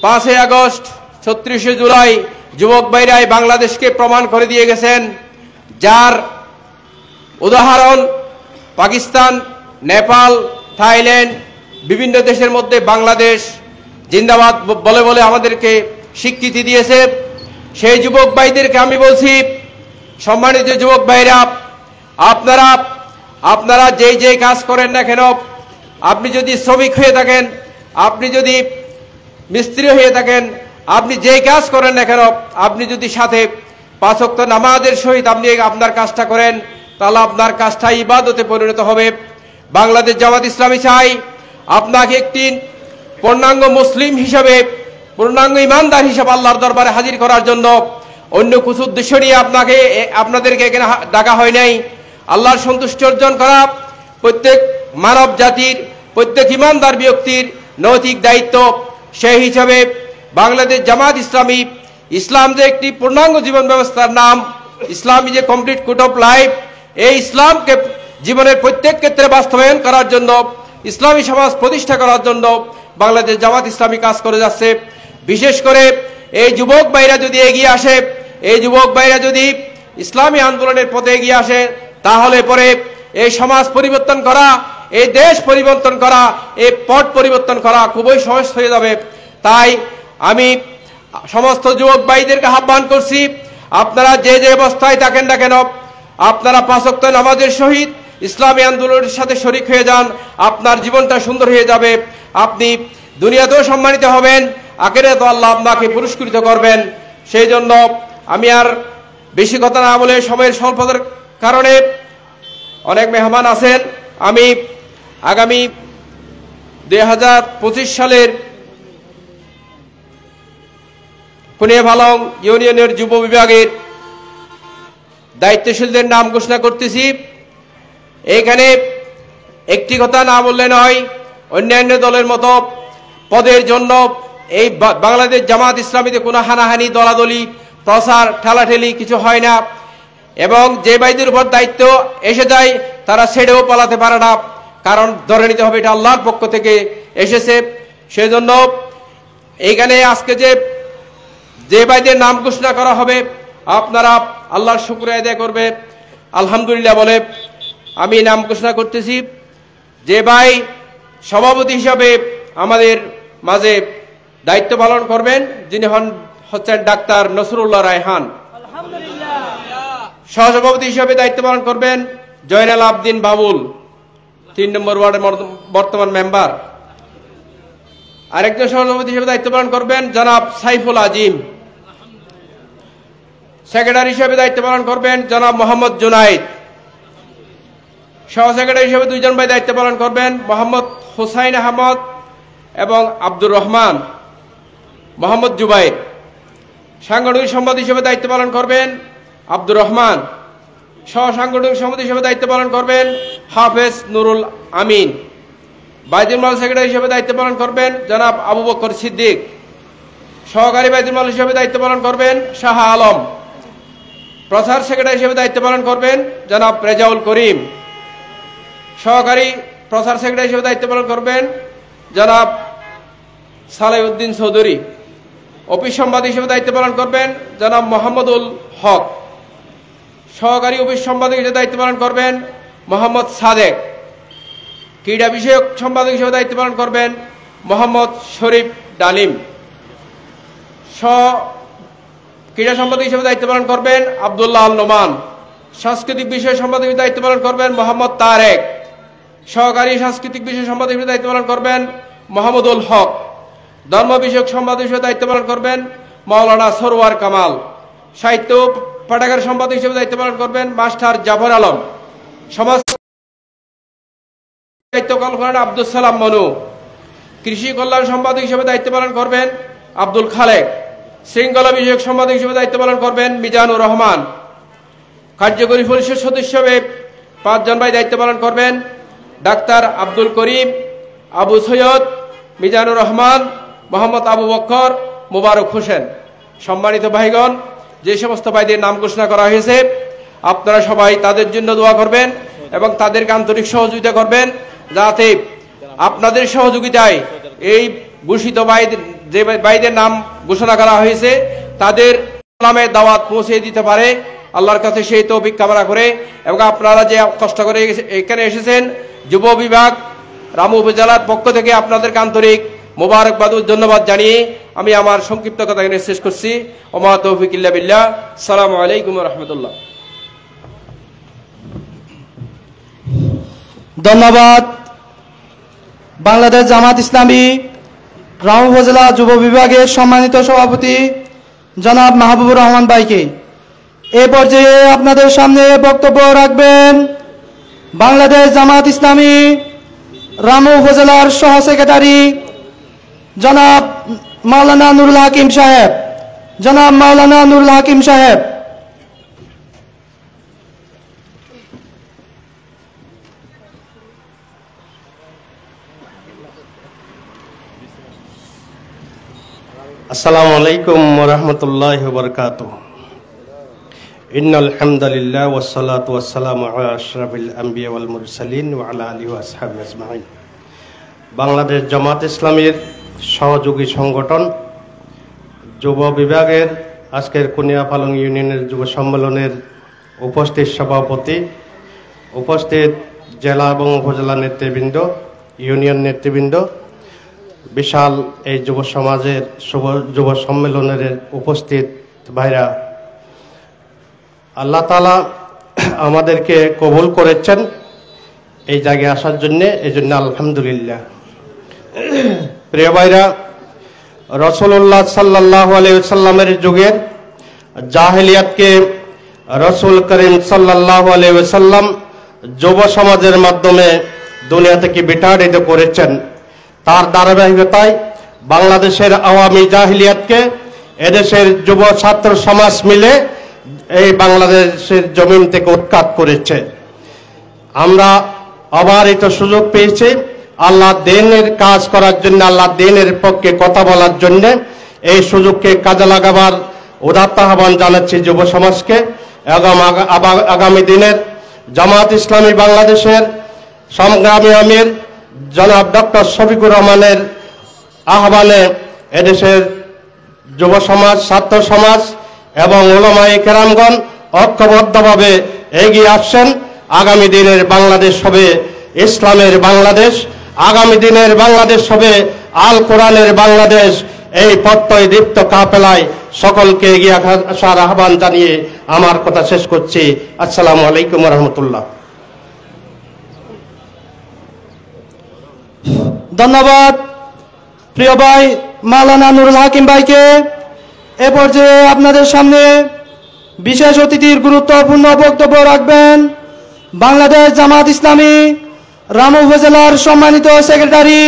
5 আগস্ট 36 জুলাই যুবক ভাইরাই বাংলাদেশকে প্রমাণ করে দিয়ে গেছেন, যার উদাহরণ পাকিস্তান, নেপাল, থাইল্যান্ড বিভিন্ন দেশের মধ্যে বাংলাদেশ জিন্দাবাদ বলে বলে আমাদেরকে স্বীকৃতি দিয়েছে। সেই যুবক ভাইদেরকে আমি বলছি, সম্মানিত যুবক ভাইরা, আপনারা যেই কাজ করেন না কেন, আপনি যদি শ্রমিক হয়ে থাকেন, আপনি যদি মিস্ত্রি হয়ে থাকেন, আপনি যেই কাজ করেন না কেন, আপনি যদি সাথে 5 ওয়াক্ত নামাজের সহিত আপনি আপনার কাজটা করেন, তাহলে আপনার কাজটা ইবাদতে পরিণত হবে। বাংলাদেশ জামাত ইসলামী চাই আপনাকে একটি পূর্ণাঙ্গ মুসলিম হিসাবে, পূর্ণাঙ্গ ইমানদার হিসাবে আল্লাহর দরবারে হাজির করার জন্য। অন্য কিছু উদ্দেশ্য নিয়ে আপনাদেরকে এখানে ডাকা হয় নাই। আল্লাহর সন্তুষ্টি অর্জন করা প্রত্যেক মানব জাতির, প্রত্যেক ইমানদার ব্যক্তির নৈতিক দায়িত্ব। সেই হিসাবে বাংলাদেশ জামাত ইসলামী, ইসলাম যে একটি পূর্ণাঙ্গ জীবন ব্যবস্থার নাম, Islam is a complete code of life, এই ইসলামকে জীবনের প্রত্যেক ক্ষেত্রে বাস্তবায়ন করার জন্য, ইসলামী সমাজ প্রতিষ্ঠা করার জন্য বাংলাদেশ জামাত ইসলামী কাজ করে যাচ্ছে। বিশেষ করে এই যুবক ভাইরা যদি এগিয়ে আসে, এই যুবক ভাইরা যদি ইসলামী আন্দোলনের পথে এগিয়ে আসে, তাহলে পরে এই সমাজ পরিবর্তন করা, এই দেশ পরিবর্তন করা, এই পথ পরিবর্তন করা খুবই সহজ হয়ে যাবে। তাই আমি সমস্ত যুবক ভাইদেরকে আহ্বান করছি, আপনারা যে অবস্থায় থাকেন না কেন, আপনারা 5 ওয়াক্ত নামাজের সহিত ইসলামী আন্দোলনের সাথে শরীক হয়ে যান। আপনার জীবনটা সুন্দর হয়ে যাবে, আপনি দুনিয়াতেও সম্মানিত হবেন, আখিরাতেও আল্লাহ আপনাকে পুরস্কৃত করবেন। সেই জন্য আমি আর বেশি কথা না বলে, সময়ের স্বল্পতার কারণে অনেক মেহমান আছেন, আমি আগামী 2025 সালের কুনিয়া পালং ইউনিয়নের যুব বিভাগের দায়িত্বশীলদের নাম ঘোষণা করতেছি। এইখানে একটি কথা না বললে নয়, অন্যান্য দলের মতো পদের জন্য এই বাংলাদেশ জামাত ইসলামীতে কোনো হানাহানি, দলাদলি, প্রচার, ঠেলাঠেলি কিছু হয় না। এবং যে ভাইদের উপর দায়িত্ব এসে যায়, তারা ছেড়েও পালাতে পারে না, কারণ ধরে নিতে হবে এটা আল্লাহর পক্ষ থেকে এসেছে। সেজন্য এইখানে আজকে যে ভাইদের নাম ঘোষণা করা হবে, আপনারা আল্লাহর শুকরিয়া আদায় করবে, আলহামদুলিল্লাহ বলে আমি নাম ঘোষণা করতেছি। যে ভাই সভাপতি হিসাবে আমাদের মাঝে দায়িত্ব পালন করবেন, যিনি হচ্ছেন ডাক্তার নসরুল্লাহ রায়হান। সহসভাপতি হিসাবে দায়িত্ব পালন করবেন জয়নাল আবদিন বাবুল, 3 নম্বর ওয়ার্ডের বর্তমান মেম্বার। আরেকজন সহসভাপতি হিসেবে দায়িত্ব পালন করবেন জনাব সাইফুল আজিম। সেক্রেটারি হিসেবে দায়িত্ব পালন করবেন জনাব মোহাম্মদ জুনাইদ। সহ সেক্রেটারি হিসেবে 2 জন ভাই দায়িত্ব পালন করবেন, মোহাম্মদ হুসাইন আহমদ এবং আব্দুর রহমান। মোহাম্মদ জুবাইর। সাংগঠনিক সম্পাদক হিসেবে দায়িত্ব পালন করবেন আব্দুর রহমান। সহ সাংগঠনিক সমিতি হিসেবে দায়িত্ব পালন করবেন হাফেজ নুরুল আমিন। বাইতুল মাল সেক্রেটারি হিসেবে দায়িত্ব পালন করবেন জনাব আবু বকর সিদ্দিক। সহকারী বাইতুল মাল হিসেবে দায়িত্ব পালন করবেন শাহ আলম। প্রচার সেক্রেটারি হিসেবে দায়িত্ব পালন করবেন জনাব রেজাউল করিম। সহকারী প্রচার সেক্রেটারি হিসেবে দায়িত্ব পালন করবেন জনাব সালেউদ্দিন চৌধুরী। অফিস সম্পাদক হিসেবে দায়িত্ব পালন করবেন জনাব মোহাম্মদুল হক। সহকারী অফিস সম্পাদক হিসেবে দায়িত্ব পালন করবেন মোহাম্মদ সাদেক। ক্রীড়া বিষয়ক সম্পাদক হিসেবে দায়িত্ব পালন করবেন মোহাম্মদ শরীফ ডালিম। ক্রীড়া সম্পাদক হিসেবে দায়িত্ব পালন করবেন আব্দুল্লাহ আল নোমান। সাংস্কৃতিক বিষয় সম্পাদক হিসেবে দায়িত্ব পালন করবেন মোহাম্মদ তারেক। সহকারী সাংস্কৃতিক বিষয় সম্পাদক হিসেবে দায়িত্ব পালন করবেন মোহাম্মদুল হক। ধর্ম বিষয়ক সম্পাদক হিসেবে দায়িত্ব পালন করবেন মাওলানা সরওয়ার কামাল। সাহিত্য পাঠাগার সম্পাদক হিসেবে দায়িত্ব পালন করবেন মাস্টার জাফর আলম। সমাজ দায়িত্ব পালন করেন আব্দুল সালাম মনু। কৃষি কল্যাণ সম্পাদক হিসেবে দায়িত্ব পালন করবেন আব্দুল খালেক। শৃঙ্খলা বিষয়ক সম্পাদক হিসেবে দায়িত্ব পালন করবেন মিজানুর রহমান। কার্যকরী পরিষদ সদস্য হিসেবে 5 জন ভাই দায়িত্ব পালন করবেন ডাক্তার আব্দুল করিম, আবু সৈয়দ, মিজানুর রহমান, মোহাম্মদ আবু বকর, মুবারক হোসেন। সম্মানিত ভাইগণ, যে সমস্ত ভাইদের নাম ঘোষণা করা হয়েছে, আপনারা সবাই তাদের জন্য দোয়া করবেন এবং তাদেরকে আন্তরিক সহযোগিতা করবেন, যাতে আপনাদের সহযোগিতায় এই ঘোষিত যে ভাইদের নাম ঘোষণা করা হয়েছে তাদের নামে দাওয়াত পৌঁছে দিতে পারে। আল্লাহর কাছে সেই তৌফিক কামনা করে এবং আপনারা যে কষ্ট করে এখানে এসেছেন, যুব বিভাগ রামু উপজেলার পক্ষ থেকে আপনাদেরকে আন্তরিক মোবারকবাদ ও ধন্যবাদ জানিয়ে আমি আমার সংক্ষিপ্ত কথা এখানে শেষ করছি। ওমা তৌফিক ইল্লা বিল্লাহ। আসসালামু আলাইকুম ওয়া রাহমাতুল্লাহ। ধন্যবাদ বাংলাদেশ জামাত ইসলামী রামু উপজেলা যুব বিভাগের সম্মানিত সভাপতি জনাব মাহবুবুর রহমান ভাইকে। এ পর্যায়ে আপনাদের সামনে বক্তব্য রাখবেন বাংলাদেশ জামাত ইসলামী রামু উপজেলার সহ সেক্রেটারি জনাব মাওলানা নুরুল হাকিম সাহেব। জনাব মাওলানা নুরুল হাকিম সাহেব। আসসালামু আলাইকুম ওয়া রাহমাতুল্লাহি ওয়া বারাকাতুহু। ইন্নাল হামদালিল্লাহ ওয়াস সালাতু ওয়াস সালামু আলা আশরাফিল আমবিয়া ওয়াল মুরসালিন ওয়া আলা আলিহি ওয়া আসহাবিহি আজমাইন। বাংলাদেশ জামাত ইসলামীর সহযোগী সংগঠন যুব বিভাগের আজকের কুনিয়াপালং ইউনিয়নের যুব সম্মেলনের উপস্থিত সভাপতি, উপস্থিত জেলা এবং উপজেলা নেতৃবৃন্দ, ইউনিয়ন নেতৃবৃন্দ, বিশাল এই যুব সমাজের যুব সম্মেলনের উপস্থিত ভাইরা, আল্লাহ তাআলা আমাদেরকে কবুল করেছেন এই জায়গায় আসার জন্য, এই জন্য আলহামদুলিল্লাহ। প্রিয় ভাইরা, রাসূলুল্লাহ সাল্লাল্লাহু আলাইহি ওয়াসাল্লামের যুগের জাহেলিয়াতকে রাসূল করিম সাল্লাল্লাহু আলাইহি ওয়াসাল্লাম যুব সমাজের মাধ্যমে দুনিয়া থেকে বিতাড়িত করেছেন। তার ধারাবাহিকতায় বাংলাদেশের আওয়ামী জাহিলিয়াতকে এদেশের যুব ছাত্র সমাজ মিলে এই বাংলাদেশের জমিন থেকে উৎখাত করেছে। আমরা অবারিত সুযোগ পেয়েছি আল্লাহ দ্বীনের কাজ করার জন্য, আল্লাহ দ্বীনের পক্ষে কথা বলার জন্য। এই সুযোগকে কাজে লাগাবার উদাত্ত আহ্বান জানাচ্ছি যুব সমাজকে। আগামী দিনের জামাত ইসলামী বাংলাদেশের সংগ্রামী আমির জনাব ডক্টর শফিকুর রহমানের আহ্বানে এদেশের যুব সমাজ, ছাত্র সমাজ এবং উলামায়ে কেরামগণ ঐক্যবদ্ধভাবে এগিয়ে আসছেন। আগামী দিনের বাংলাদেশ হবে ইসলামের বাংলাদেশ, আগামী দিনের বাংলাদেশ হবে আল কোরআনের বাংলাদেশ। এই প্রত্যয় দীপ্ত কাফেলায় সকলকে এগিয়ে আসার আহ্বান জানিয়ে আমার কথা শেষ করছি। আসসালামু আলাইকুম ওয়া রাহমাতুল্লাহ। ধন্যবাদ প্রিয় ভাই মাওলানা নুরুল হাকিম ভাইকে। এ পর্যায়ে আপনাদের সামনে বিশেষ অতিথির গুরুত্বপূর্ণ বক্তব্য রাখবেন বাংলাদেশ জামাত ইসলামী রামু উপজেলার সম্মানিত সেক্রেটারি,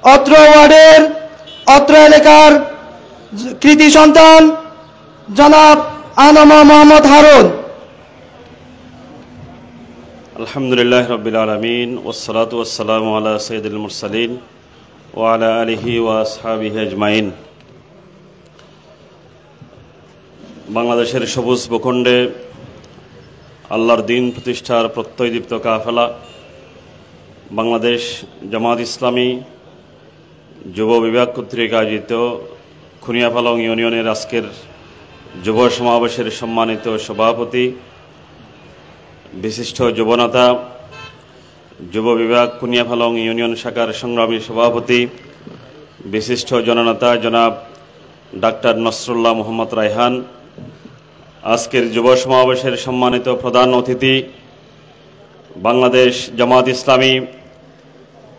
অত্র ওয়ার্ডের অত্র এলাকার কৃতি সন্তান জনাব আনমা মোহাম্মদ হারুন। আলহামদুলিল্লাহ রাব্বিল আলামিন ওয়াসসালাতু ওয়াসসালামু আলা সাইয়্যিদিল মুরসালিন ওয়া আলা আলিহি ওয়া আসহাবিহি আজমাইন। বাংলাদেশের সবুজ ভূখণ্ডে আল্লাহর দ্বীন প্রতিষ্ঠার প্রত্যয়দীপ্ত কাফেলা বাংলাদেশ জামাত ইসলামী যুব বিভাগ কর্তৃক আয়োজিত খুনিয়াপালং ইউনিয়নের আজকের যুব সমাবেশের সম্মানিত সভাপতি, বিশিষ্ট যুবনেতা, যুব বিভাগ খুনিয়াপালং ইউনিয়ন শাখার সংগ্রামী সভাপতি, বিশিষ্ট জননেতা জনাব ডাক্তার নসরুল্লাহ মোহাম্মদ রায়হান, আজকের যুব সমাবেশের সম্মানিত প্রধান অতিথি বাংলাদেশ জামাত ইসলামী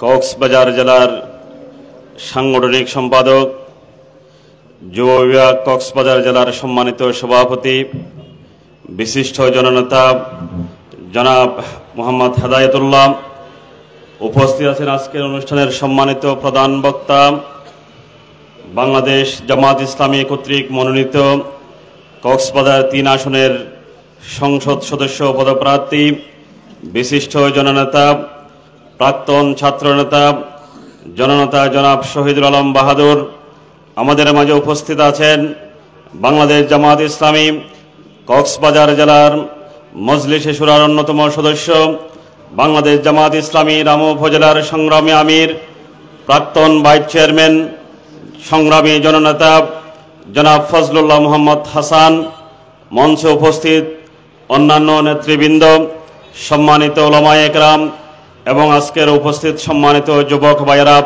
কক্সবাজার জেলার সাংগঠনিক সম্পাদক, যুব বিভাগ কক্সবাজার জেলার সম্মানিত সভাপতি, বিশিষ্ট জননেতা জনাব মোহাম্মদ হেদায়েতুল্লাহ, উপস্থিত আছেন আজকের অনুষ্ঠানের সম্মানিত প্রধান বক্তা, বাংলাদেশ জামাত ইসলামী কর্তৃক মনোনীত কক্সবাজার 3 আসনের সংসদ সদস্য পদপ্রার্থী, বিশিষ্ট জননেতা, প্রাক্তন ছাত্রনেতা জননেতা জনাব শহীদুল আলম বাহাদুর। আমাদের মাঝে উপস্থিত আছেন বাংলাদেশ জামাত ইসলামী কক্সবাজার জেলার মজলিসে শুরার অন্যতম সদস্য, বাংলাদেশ জামাত ইসলামী রামু উপজেলার সংগ্রামী আমির, প্রাক্তন ভাইস চেয়ারম্যান, সংগ্রামী জননেতা জনাব ফজলুল্লাহ মোহাম্মদ হাসান, মঞ্চে উপস্থিত অন্যান্য নেতৃবৃন্দ, সম্মানিত উলামায়ে একরাম এবং আজকের উপস্থিত সম্মানিত যুবক ভাইয়েরা,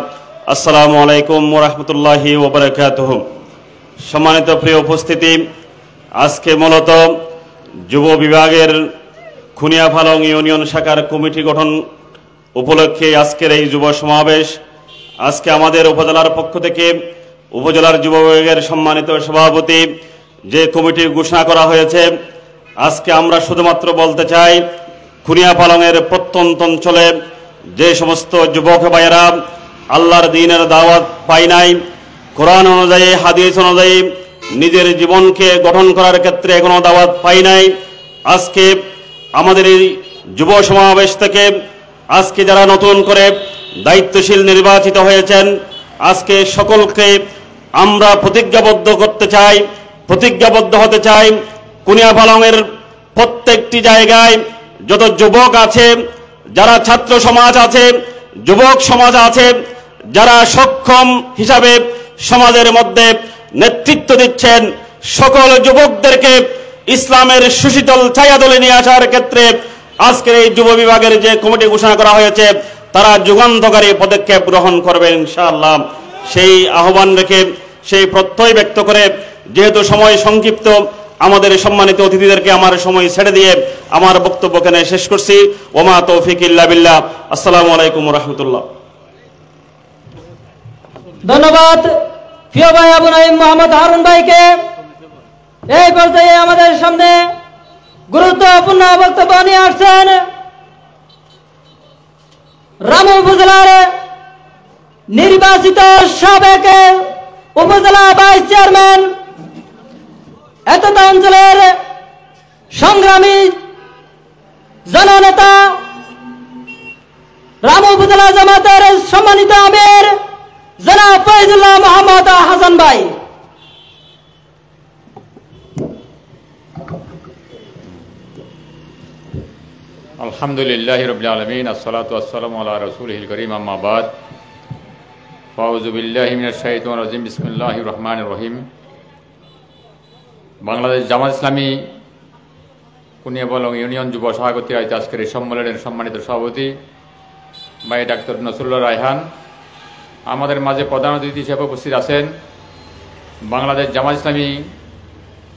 আসসালামু আলাইকুম ওয়া রাহমাতুল্লাহি ওয়া বারাকাতুহু। সম্মানিত প্রিয় উপস্থিতি, আজকে মূলত যুব বিভাগের খুনিয়াপালং ইউনিয়ন শাখার কমিটি গঠন উপলক্ষে আজকের এই যুব সমাবেশ। আজকে আমাদের উপজেলার পক্ষ থেকে উপজেলার যুব বিভাগের সম্মানিত সভাপতি যে কমিটি ঘোষণা করা হয়েছে, আজকে আমরা শুধুমাত্র বলতে চাই, খুনিয়াপালংয়ের প্রত্যন্ত অঞ্চলে যে সমস্ত যুবক ভাইয়েরা আল্লাহর দ্বীনের দাওয়াত পায় নাই, কোরআন অনুযায়ী হাদিস অনুযায়ী নিজের জীবনকে গঠন করার ক্ষেত্রে কোনো দাওয়াত পায় নাই, আজকে আমাদের এই যুব সমাবেশ থেকে আজকে যারা নতুন করে দায়িত্বশীল নির্বাচিত হয়েছেন, আজকে সকলকে আমরা প্রতিজ্ঞাবদ্ধ হতে চাই, খুনিয়াপালংয়ের প্রত্যেকটি জায়গায় যত যুবক আছে, যারা ছাত্র সমাজ আছে, যুবক সমাজ আছে, যারা সক্ষম হিসাবে সমাজের মধ্যে নেতৃত্ব দিচ্ছেন, সকল যুবকদেরকে ইসলামের সুশীতল ছায়াতলে নিয়ে আসার ক্ষেত্রে আজকের এই যুব বিভাগের যে কমিটি ঘোষণা করা হয়েছে, তারা যুগান্তকারী পদক্ষেপ গ্রহণ করবেন ইনশাআল্লাহ। সেই আহ্বান রেখে, সেই প্রত্যয় ব্যক্ত করে, যেহেতু সময় সংক্ষিপ্ত, আমাদের সম্মানিত অতিথিদেরকে আমার সময় ছেড়ে দিয়ে আমার বক্তব্য এখানে শেষ করছি। ওমা তৌফিক ইল্লা বিল্লাহ। আসসালামু আলাইকুম ওয়া রাহমাতুল্লাহ। ধন্যবাদ প্রিয় ভাই আবু নাঈম মোহাম্মদ হারুন ভাইকে। এই পর্যায়ে আমাদের সামনে গুরুত্বপূর্ণ বক্তব্য নিয়ে আসছেন রামু উপজেলার নির্বাচিত সাবেক উপজেলা ভাইস চেয়ারম্যান, এতটা অঞ্চলের সংগ্রামী জননেতা, রামু উপজেলা জামাতের সম্মানিত আমির জনাব ফয়জুল্লাহ মোহাম্মদ হাসান ভাই। আলহামদুলিল্লাহি রাব্বিল আলামিন, আসসালাতু ওয়াসসালামু আলা রাসূলিল কারীম, আম্মা বাদ। ফাউযু বিল্লাহি মিনাশ শাইতানির রাজিম, বিসমিল্লাহির রহমানির রহিম। বাংলাদেশ জামাত ইসলামী খুনিয়াপালং ইউনিয়ন যুব সভাপতির আজকের এই সম্মেলনের সম্মানিত সভাপতি ভাই ডাক্তার নসরুল্লাহ রায়হান, আমাদের মাঝে প্রধান অতিথি হিসেবে উপস্থিত আছেন বাংলাদেশ জামাত ইসলামী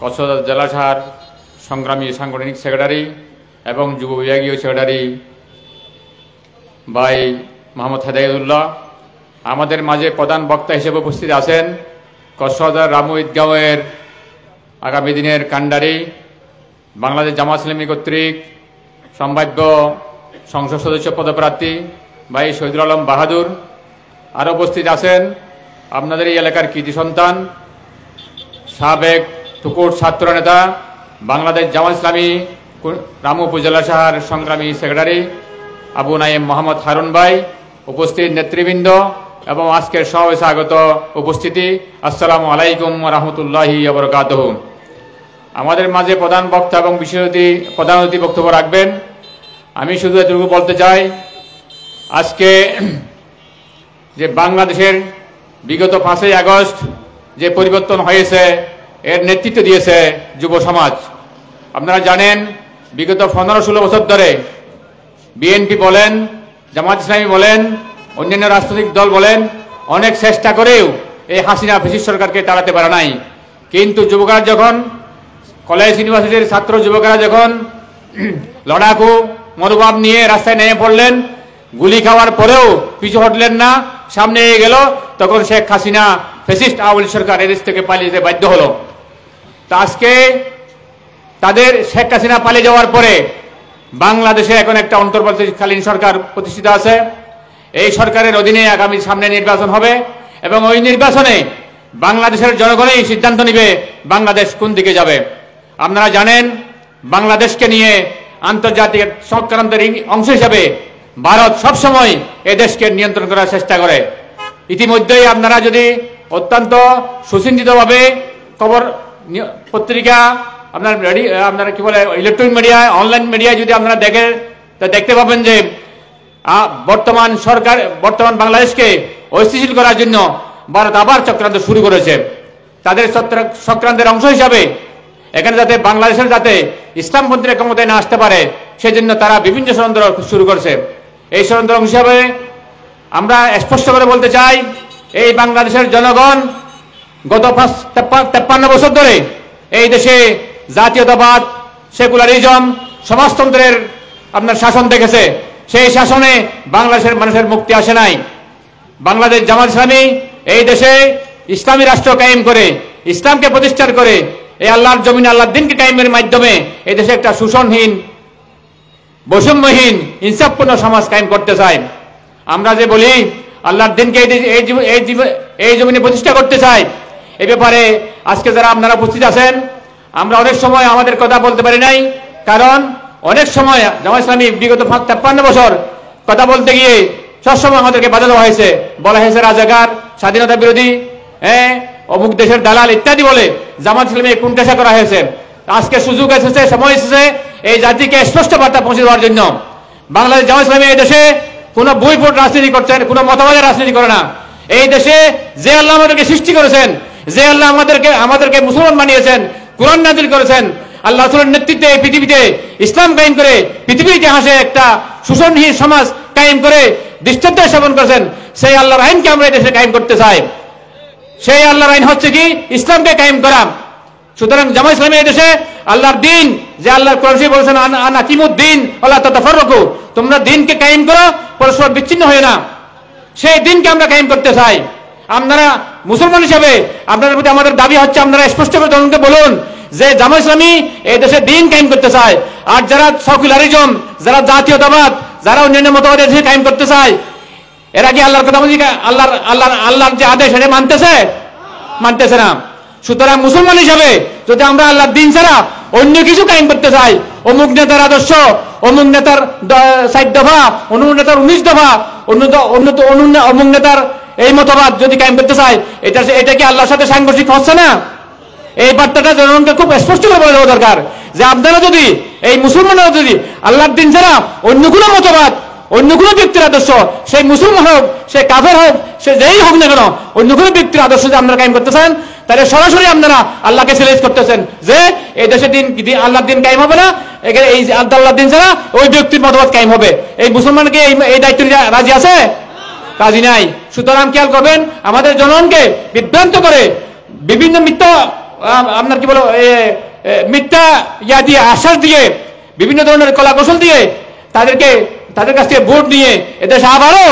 কক্সবাজার জেলা শাখার সংগ্রামী সাংগঠনিক সেক্রেটারি এবং যুব বিভাগীয় সেক্রেটারি ভাই মোহাম্মদ হেদায়েতুল্লাহ। আমাদের মাঝে প্রধান বক্তা হিসেবে উপস্থিত আছেন কক্সবাজার রামু ঈদগাঁওয়ের আগামী দিনের কাণ্ডারি, বাংলাদেশ জামাত ইসলামী কর্তৃক সম্ভাব্য সংসদ সদস্য পদপ্রার্থী ভাই শহীদুল আলম বাহাদুর। আরও উপস্থিত আছেন আপনাদের এই এলাকার কৃতি সন্তান, সাবেক টুকুর ছাত্র নেতা, বাংলাদেশ জামাত ইসলামী রামু উপজেলা শাখার সংগ্রামী সেক্রেটারি আবু নাঈম মোহাম্মদ হারুন ভাই, উপস্থিত নেতৃবৃন্দ এবং আজকের সমাবেশে আগত উপস্থিতি, আসসালামু আলাইকুম ওয়া রাহমাতুল্লাহি ওয়া বারাকাতুহু। আমাদের মাঝে প্রধান বক্তা এবং প্রধান অতিথি বক্তব্য রাখবেন। আমি শুধু এটুকু বলতে চাই, আজকে যে বাংলাদেশের বিগত 5ই আগস্ট যে পরিবর্তন হয়েছে, এর নেতৃত্ব দিয়েছে যুব সমাজ। আপনারা জানেন, বিগত 15-16 বছর ধরে বিএনপি বলেন, জামাত ইসলামী বলেন, অন্যান্য রাজনৈতিক দল বলেন, অনেক চেষ্টা করেও এই হাসিনা ফ্যাসিস্ট সরকারকে তাড়াতে পারে নাই। কিন্তু যুবকরা যখন, কলেজ ইউনিভার্সিটির ছাত্র যুবকেরা যখন লড়াকু মনোভাব নিয়ে রাস্তায় নেমে পড়লেন, গুলি খাওয়ার পরেও পিছু হটলেন না, সামনে এগিয়ে গেল, তখন শেখ হাসিনা ফ্যাসিস্ট আওয়ামী লীগ সরকার এদেশ থেকে পালিয়ে যেতে বাধ্য হলো। তা আজকে তাদের শেখ হাসিনা পালিয়ে যাওয়ার পরে বাংলাদেশে এখন একটা অন্তর্বর্তীকালীন সরকার প্রতিষ্ঠিত আছে। এই সরকারের অধীনে আগামী সামনে নির্বাচন হবে এবং ওই নির্বাচনে বাংলাদেশের জনগণই সিদ্ধান্ত নেবে বাংলাদেশ কোন দিকে যাবে। আপনারা জানেন, বাংলাদেশকে নিয়ে আন্তর্জাতিক চক্রান্তের অংশ হিসাবে ভারত সবসময় এদেশকে নিয়ন্ত্রণ করার চেষ্টা করে। ইতিমধ্যেই আপনারা যদি অত্যন্ত সুচিন্তিতভাবে খবর পত্রিকা আপনারা কি বলে ইলেকট্রনিক মিডিয়া, অনলাইন মিডিয়ায় যদি আপনারা দেখেন তা দেখতে পাবেন যে বর্তমান বাংলাদেশকে অস্থিতিশীল করার জন্য ভারত আবার চক্রান্ত শুরু করেছে। তাদের চক্রান্তের অংশ হিসাবে এখানে যাতে বাংলাদেশের যাতে ইসলামপন্থীরা ক্ষমতায় না আসতে পারে সেজন্য তারা বিভিন্ন ষড়যন্ত্র শুরু করছে। এই ষড়যন্ত্র অংশ হিসাবে আমরা স্পষ্ট করে বলতে চাই, এই বাংলাদেশের জনগণ গত 53 বছর ধরে এই দেশে জাতীয়তাবাদ, সেকুলারিজম, সমাজতন্ত্রের আপনার শাসন দেখেছে। সেই শাসনে বাংলাদেশের মানুষের মুক্তি আসে নাই। বাংলাদেশ জামাত ইসলামী এই দেশে ইসলামী রাষ্ট্র কায়েম করে, ইসলামকে প্রতিষ্ঠা করে, এই আল্লাহর জমিনে আল্লাহর দিনকে কায়েমের মাধ্যমে এই দেশে একটা শোষণহীন, বৈষম্যহীন, ইনসাফপূর্ণ সমাজ কায়েম করতে চাই। আমরা যে বলি আল্লাহর দিনকে এই জমিনে প্রতিষ্ঠা করতে চাই, এ ব্যাপারে আজকে যারা আপনারা উপস্থিত আছেন, আমরা অনেক সময় আমাদের কথা বলতে পারি নাই, কারণ অনেক সময় জামাত ইসলামী বিগত 53 বছর কথা বলতে গিয়ে সবসময় আমাদেরকে বাধা দেওয়া হয়েছে, বলা হয়েছে রাজাকার, স্বাধীনতা বিরোধী, অমুক দেশের দালাল ইত্যাদি বলে জামাত ইসলামী কুণ্ঠাসা করা হয়েছে। আজকে সুযোগ এসেছে, সময় এসেছে এই জাতিকে স্পষ্ট বার্তা পৌঁছে দেওয়ার জন্য। বাংলাদেশ জামাত ইসলামী এই দেশে কোনো বইপট রাজনীতি করছেন, কোনো মতবাদের রাজনীতি করে না। এই দেশে যে আল্লাহ আমাদেরকে সৃষ্টি করেছেন, যে আল্লাহ আমাদেরকে মুসলমান বানিয়েছেন, কোরআন নাযিল করেছেন, আল্লাহ রাসূলের নেতৃত্বে এই পৃথিবীতে ইসলাম কায়েম করে পৃথিবীর ইতিহাসে একটা শোষণহীন সমাজ কায়েম করে দৃষ্টান্ত স্থাপন করেছেন, সেই আল্লাহর আইনকে আমরা এই দেশে কায়েম করতে চাই। সেই আল্লাহর আইন হচ্ছে কি ইসলামকে কায়েম করা। সুতরাং জামাত ইসলামী এই দেশে আল্লাহর দিন, যে আল্লাহর কোরআন শরীফে বলেছেন আনাকিমুদ্দিন ওয়ালা তাতাফাররাকু, তোমরা দিনকে কায়েম করো, পরস্পর বিচ্ছিন্ন হয়ে না, সেই দিনকে আমরা কায়েম করতে চাই। আপনারা মুসলমান হিসাবে আপনাদের প্রতি আমাদের দাবি হচ্ছে, আপনারা স্পষ্ট করে জনগণকে বলুন যে জামাত ইসলামী এই দেশে দিন কায়েম করতে চায়। আর যারা সেকুলারিজম, যারা জাতীয়তাবাদ, যারা অন্যান্য মতবাদের দেশে কায়েম করতে চায়, এরা কি আল্লাহর কথা বলছি, আল্লাহর যে আদেশ সেটা মানতেছে না। সুতরাং মুসলমান হিসাবে যদি আমরা আল্লাহর দিন ছাড়া অন্য কিছু কায়েম করতে চাই, অমুক নেতার আদর্শ, অমুক নেতার 60 দফা, অমুক নেতার 19 দফা, অমুক নেতার এই মতবাদ যদি কায়েম করতে চাই, এটা কি আল্লাহর সাথে সাংঘর্ষিক হচ্ছে না? এই বার্তাটা জনগণকে খুব স্পষ্ট করে বলে দেওয়া দরকার যে আপনারা যদি, এই মুসলমানরা যদি আল্লাহর দিন ছাড়া অন্য কোনো মতবাদ, অন্য কোনো ব্যক্তির আদর্শ, সেই মুসলমান হোক, সে কাফের হোক, সে যেই হোক না কেন, অন্য কোনো ব্যক্তির আদর্শ যদি আপনারা কায়েম করতে চান, তাহলে সরাসরি আপনারা আল্লাহকে চ্যালেঞ্জ করতেছেন যে এই দেশে আল্লাহর দিন কায়েম হবে না, এই আল্লাহর দিন ছাড়া ওই ব্যক্তির মতবাদ কায়েম হবে। এই মুসলমানকে এই দায়িত্ব রাজি আছে? রাজি নাই। সুতরাং খেয়াল করবেন, আমাদের জনগণকে বিভ্রান্ত করে বিভিন্ন মিথ্যা আপনার কি বলো মিথ্যা দিয়ে, আশ্বাস দিয়ে, বিভিন্ন ধরনের কলা কৌশল দিয়ে তাদের কাছ থেকে ভোট নিয়ে এদেশে আবারও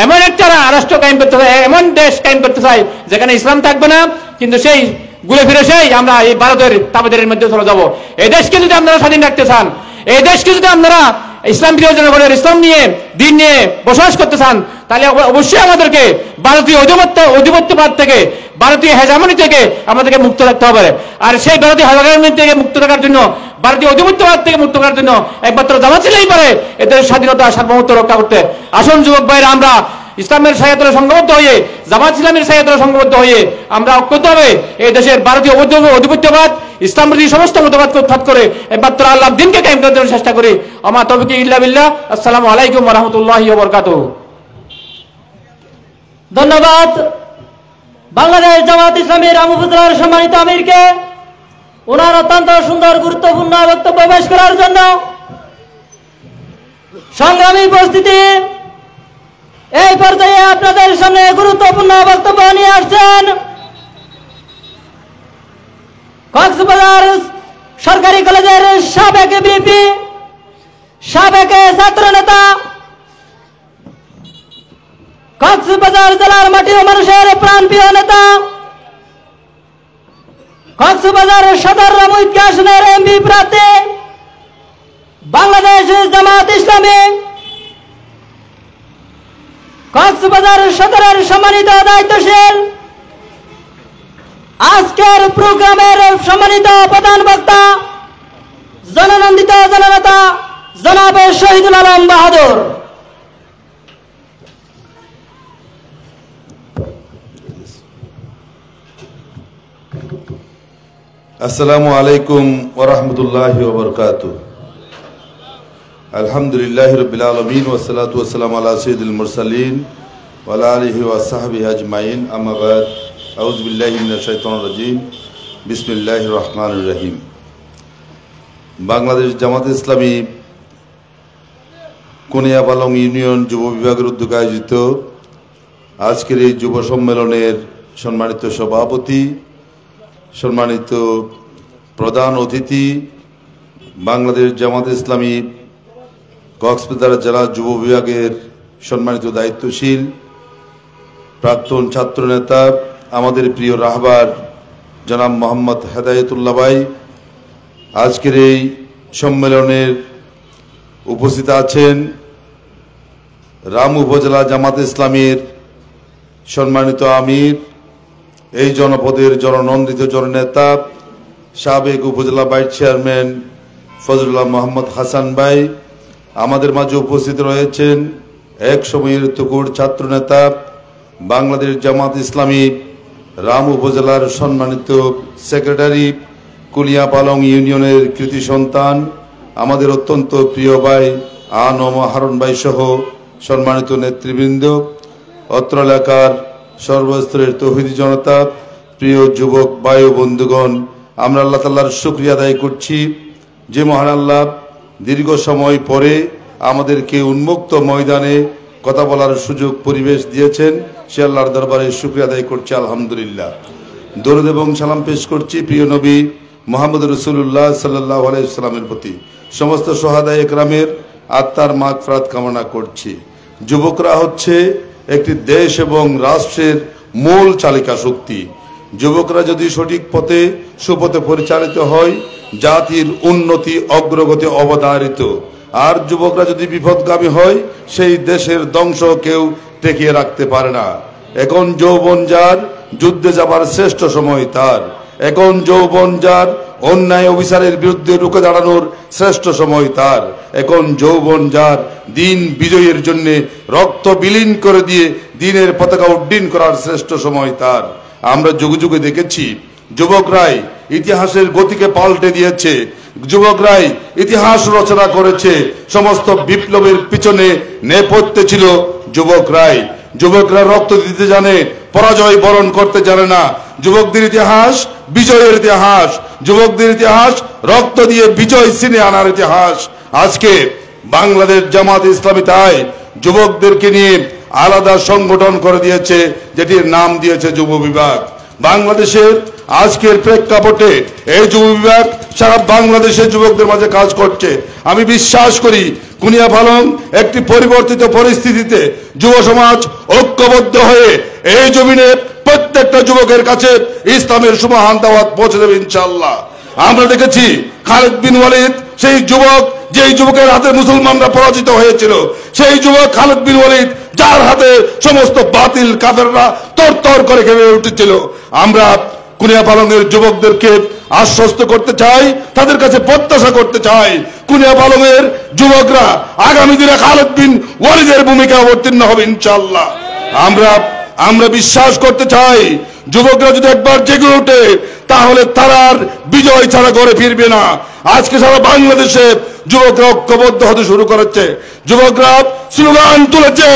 এমন একটা রাষ্ট্র কায়েম করতে চাই, এমন দেশ কায়েম করতে চাই যেখানে ইসলাম থাকবে না, কিন্তু সেই ঘুরে ফিরে সেই আমরা এই ভারতের তাবেদারির মধ্যে চলে যাব। এই দেশকে যদি আপনারা স্বাধীন রাখতে চান, এই দেশকে যদি আপনারা ইসলাম প্রিয় জনগণের ইসলাম নিয়ে, দিন নিয়ে বসবাস করতে চান, তাহলে অবশ্যই আমাদেরকে ভারতীয় অধিপত্যবাদ থেকে, ভারতীয় হেজামনি থেকে আমাদেরকে মুক্ত রাখতে হবে। আর সেই ভারতীয় হেজামনি থেকে মুক্ত রাখার জন্য, ভারতীয় অধিপত্যবাদ থেকে মুক্ত করার জন্য একমাত্র জামাত ছিলেই পারে এদের স্বাধীনতা, সার্বভৌমত্ব রক্ষা করতে। আসুন যুবক ভাইরা, আমরা ইসলামের ছায়াতলে সংঘবদ্ধ হয়ে, জামাত ইসলামের ছায়াতলে সংঘবদ্ধ হয়ে আমরা ঐক্যবদ্ধভাবে এই দেশের ভারতীয় অধিপত্যবাদ, ইসলাম প্রতি সমস্ত মতবাদ উৎখাত করে একমাত্র আল্লাহর দিনকে কায়েম করার জন্য চেষ্টা করি। আমা তৌফিক ইল্লা বিল্লাহ। আসসালামু আলাইকুম ওয়া রাহমাতুল্লাহি ওয়া বারাকাতুহু। ধন্যবাদ বাংলাদেশ জামাত ইসলামী রামু উপজেলার সম্মানিত আমিরকে ওনার অত্যন্ত সুন্দর গুরুত্বপূর্ণ বক্তব্য পেশ করার জন্য। সংগ্রামী উপস্থিতি, এই পর্যায়ে আপনাদের সামনে গুরুত্বপূর্ণ বক্তব্য নিয়ে আসছেন কক্সবাজার সরকারি কলেজের সাবেক ভিপি, সাবেক ছাত্র নেতা, কক্সবাজার জেলার মাটি ও মানুষের প্রাণপ্রিয় নেতা, কক্সবাজার সদর রামুইতকা আসনের এমপি প্রার্থী, বাংলাদেশ জামাত ইসলামী কক্সবাজার সদরের সম্মানিত দায়িত্বশীল, আজকের প্রোগ্রামের সম্মানিত প্রধান বক্তা, জননন্দিত জননেতা জনাব শহীদুল আলম বাহাদুর, আসসালামু আলাইকুম ওয়া রাহমাতুল্লাহি ওয়া বারাকাতুহু। আলহামদুলিল্লাহি রাব্বিল আলামিন ওয়া সলাতু ওয়া সালামু আলা সাইয়্যিদিল মুরসালিন ওয়া আলা আলিহি ওয়া সাহবিহি আজমাইন। আম্মা বাদ, আউযু বিল্লাহি মিনাশ শাইতানির রাজীম। বিসমিল্লাহির রহমানির রহিম। বাংলাদেশ জামাত ইসলামী কোনিয়াপালং ইউনিয়ন যুব বিভাগের উদ্যোগে আয়োজিত আজকের এই যুব সম্মেলনের সম্মানিত সভাপতি, সম্মানিত প্রধান অতিথি, বাংলাদেশ জামাত ইসলামী কক্সবাজার জেলা যুব বিভাগের সম্মানিত দায়িত্বশীল প্রাক্তন ছাত্রনেতা, আমাদের প্রিয় রাহবার জনাব মোহাম্মদ হেদায়েতুল্লাহ ভাই, আজকের এই সম্মেলনের উপস্থিত আছেন রামু উপজেলা জামাত ইসলামীর সম্মানিত আমির, এই জনপদের জননন্দিত জননেতা, সাবেক উপজেলা ভাইস চেয়ারম্যান ফজলুল্লাহ মোহাম্মদ হাসান ভাই। আমাদের মাঝে উপস্থিত রয়েছেন এক সময়ের তুকুর ছাত্রনেতা, বাংলাদেশ জামাত ইসলামী রামু উপজেলার সম্মানিত সেক্রেটারি, কুলিয়াপালং ইউনিয়নের কৃতি সন্তান, আমাদের অত্যন্ত প্রিয় ভাই আনম হারুন ভাই সহ সম্মানিত নেতৃবৃন্দ, অত্র এলাকার সর্বস্তরের তৌহিদি জনতা, প্রিয় যুবক ভাই ও বন্ধুগণ, আমরা আল্লাহ তাআলার শুকরিয়া আদায় করছি যে মহান আল্লাহ দীর্ঘ সময় পরে আমাদেরকে উন্মুক্ত ময়দানে কথা বলার সুযোগ পরিবেশ দিয়েছেন। সে আল্লাহর দরবারে শুকরিয়া আদায় করছি, আলহামদুলিল্লাহ। দরুদ এবং সালাম পেশ করছি প্রিয় নবী মুহাম্মদ রাসূলুল্লাহ সাল্লাল্লাহু আলাইহি ওয়াসাল্লামের প্রতি। সমস্ত শুহাদায়ে কেরামের আত্মার মাগফিরাত কামনা করছি। যুবকরা হচ্ছে একটি দেশ এবং রাষ্ট্রের মূল চালিকা শক্তি। যুবকরা যদি সঠিক পথে সুপথে পরিচালিত হয়, জাতির উন্নতি অগ্রগতি অবধারিত। আর যুবকরা যদি বিপদগামী হয়, সেই দেশের ধ্বংস কেউ টেকিয়ে রাখতে পারে না। এখন যৌবন যার, যুদ্ধে যাবার শ্রেষ্ঠ সময় তার। এখন যৌবন যার, অন্যায় অবিচারের বিরুদ্ধে রুখে দাঁড়ানোর শ্রেষ্ঠ সময় তার। এখন যৌবন যার, দিন বিজয়ের জন্য রক্ত বিলীন করে দিয়ে দিনের পতাকা উড্ডীন করার শ্রেষ্ঠ সময় তার। আমরা যুগে যুগে দেখেছি যুবকরাই ইতিহাসের গতিকে পাল্টে দিয়েছে, যুবকরাই ইতিহাস রচনা করেছে। সমস্ত বিপ্লবের পিছনে নেপথ্যে ছিল যুবকরাই। যুবকরা রক্ত দিতে জানে, পরাজয় বরণ করতে জানে না। যুবকদের ইতিহাস বিজয়ের ইতিহাস, যুবকদের ইতিহাস রক্ত দিয়ে বিজয় ছিনে আনার ইতিহাস। আজকে বাংলাদেশ জামাত ইসলামী তাই যুবকদেরকে নিয়ে আলাদা সংগঠন করে দিয়েছে, যেটির নাম দিয়েছে যুব বিভাগ। বাংলাদেশের আজকের প্রেক্ষাপটে এই যুব বিভাগ সারা বাংলাদেশের যুবকদের মাঝে কাজ করছে। আমি বিশ্বাস করি কুনিয়াপালং একটি পরিবর্তিত পরিস্থিতিতে যুব সমাজ ঐক্যবদ্ধ হয়ে এই জমিনে প্রত্যেকটা যুবকের কাছে ইসলামের সুমহান দাওয়াত পৌঁছে দেবে ইনশাআল্লাহ। আমরা দেখেছি খালিদ বিন ওয়ালিদ, সেই যুবক যেই যুবকের হাতে মুসলমানরা পরাজিত হয়েছিল, সেই যুবক খালিদ বিন ওয়ালিদ যার হাতে সমস্ত বাতিল কাফেররা তরতর করে কেঁপে উঠেছিল। আমরা কুনিয়াপালংয়ের যুবকদেরকে আশ্বস্ত করতে চাই, তাদের কাছে প্রত্যাশা করতে চাই, কুনিয়াপালংয়ের যুবকরা আগামী দিনে খালিদ বিন ওয়ালিদের ভূমিকা অবতীর্ণ হবে ইনশাআল্লাহ। আমরা বিশ্বাস করতে চাই যুবকরা যদি একবার জেগে ওঠে, তাহলে তারা আর বিজয় ছাড়া ঘরে ফিরবে না। আজকে সারা বাংলাদেশে যুবকরা ঐক্যবদ্ধ হতে শুরু করেছে। যুবকরা স্লোগান তুলেছে,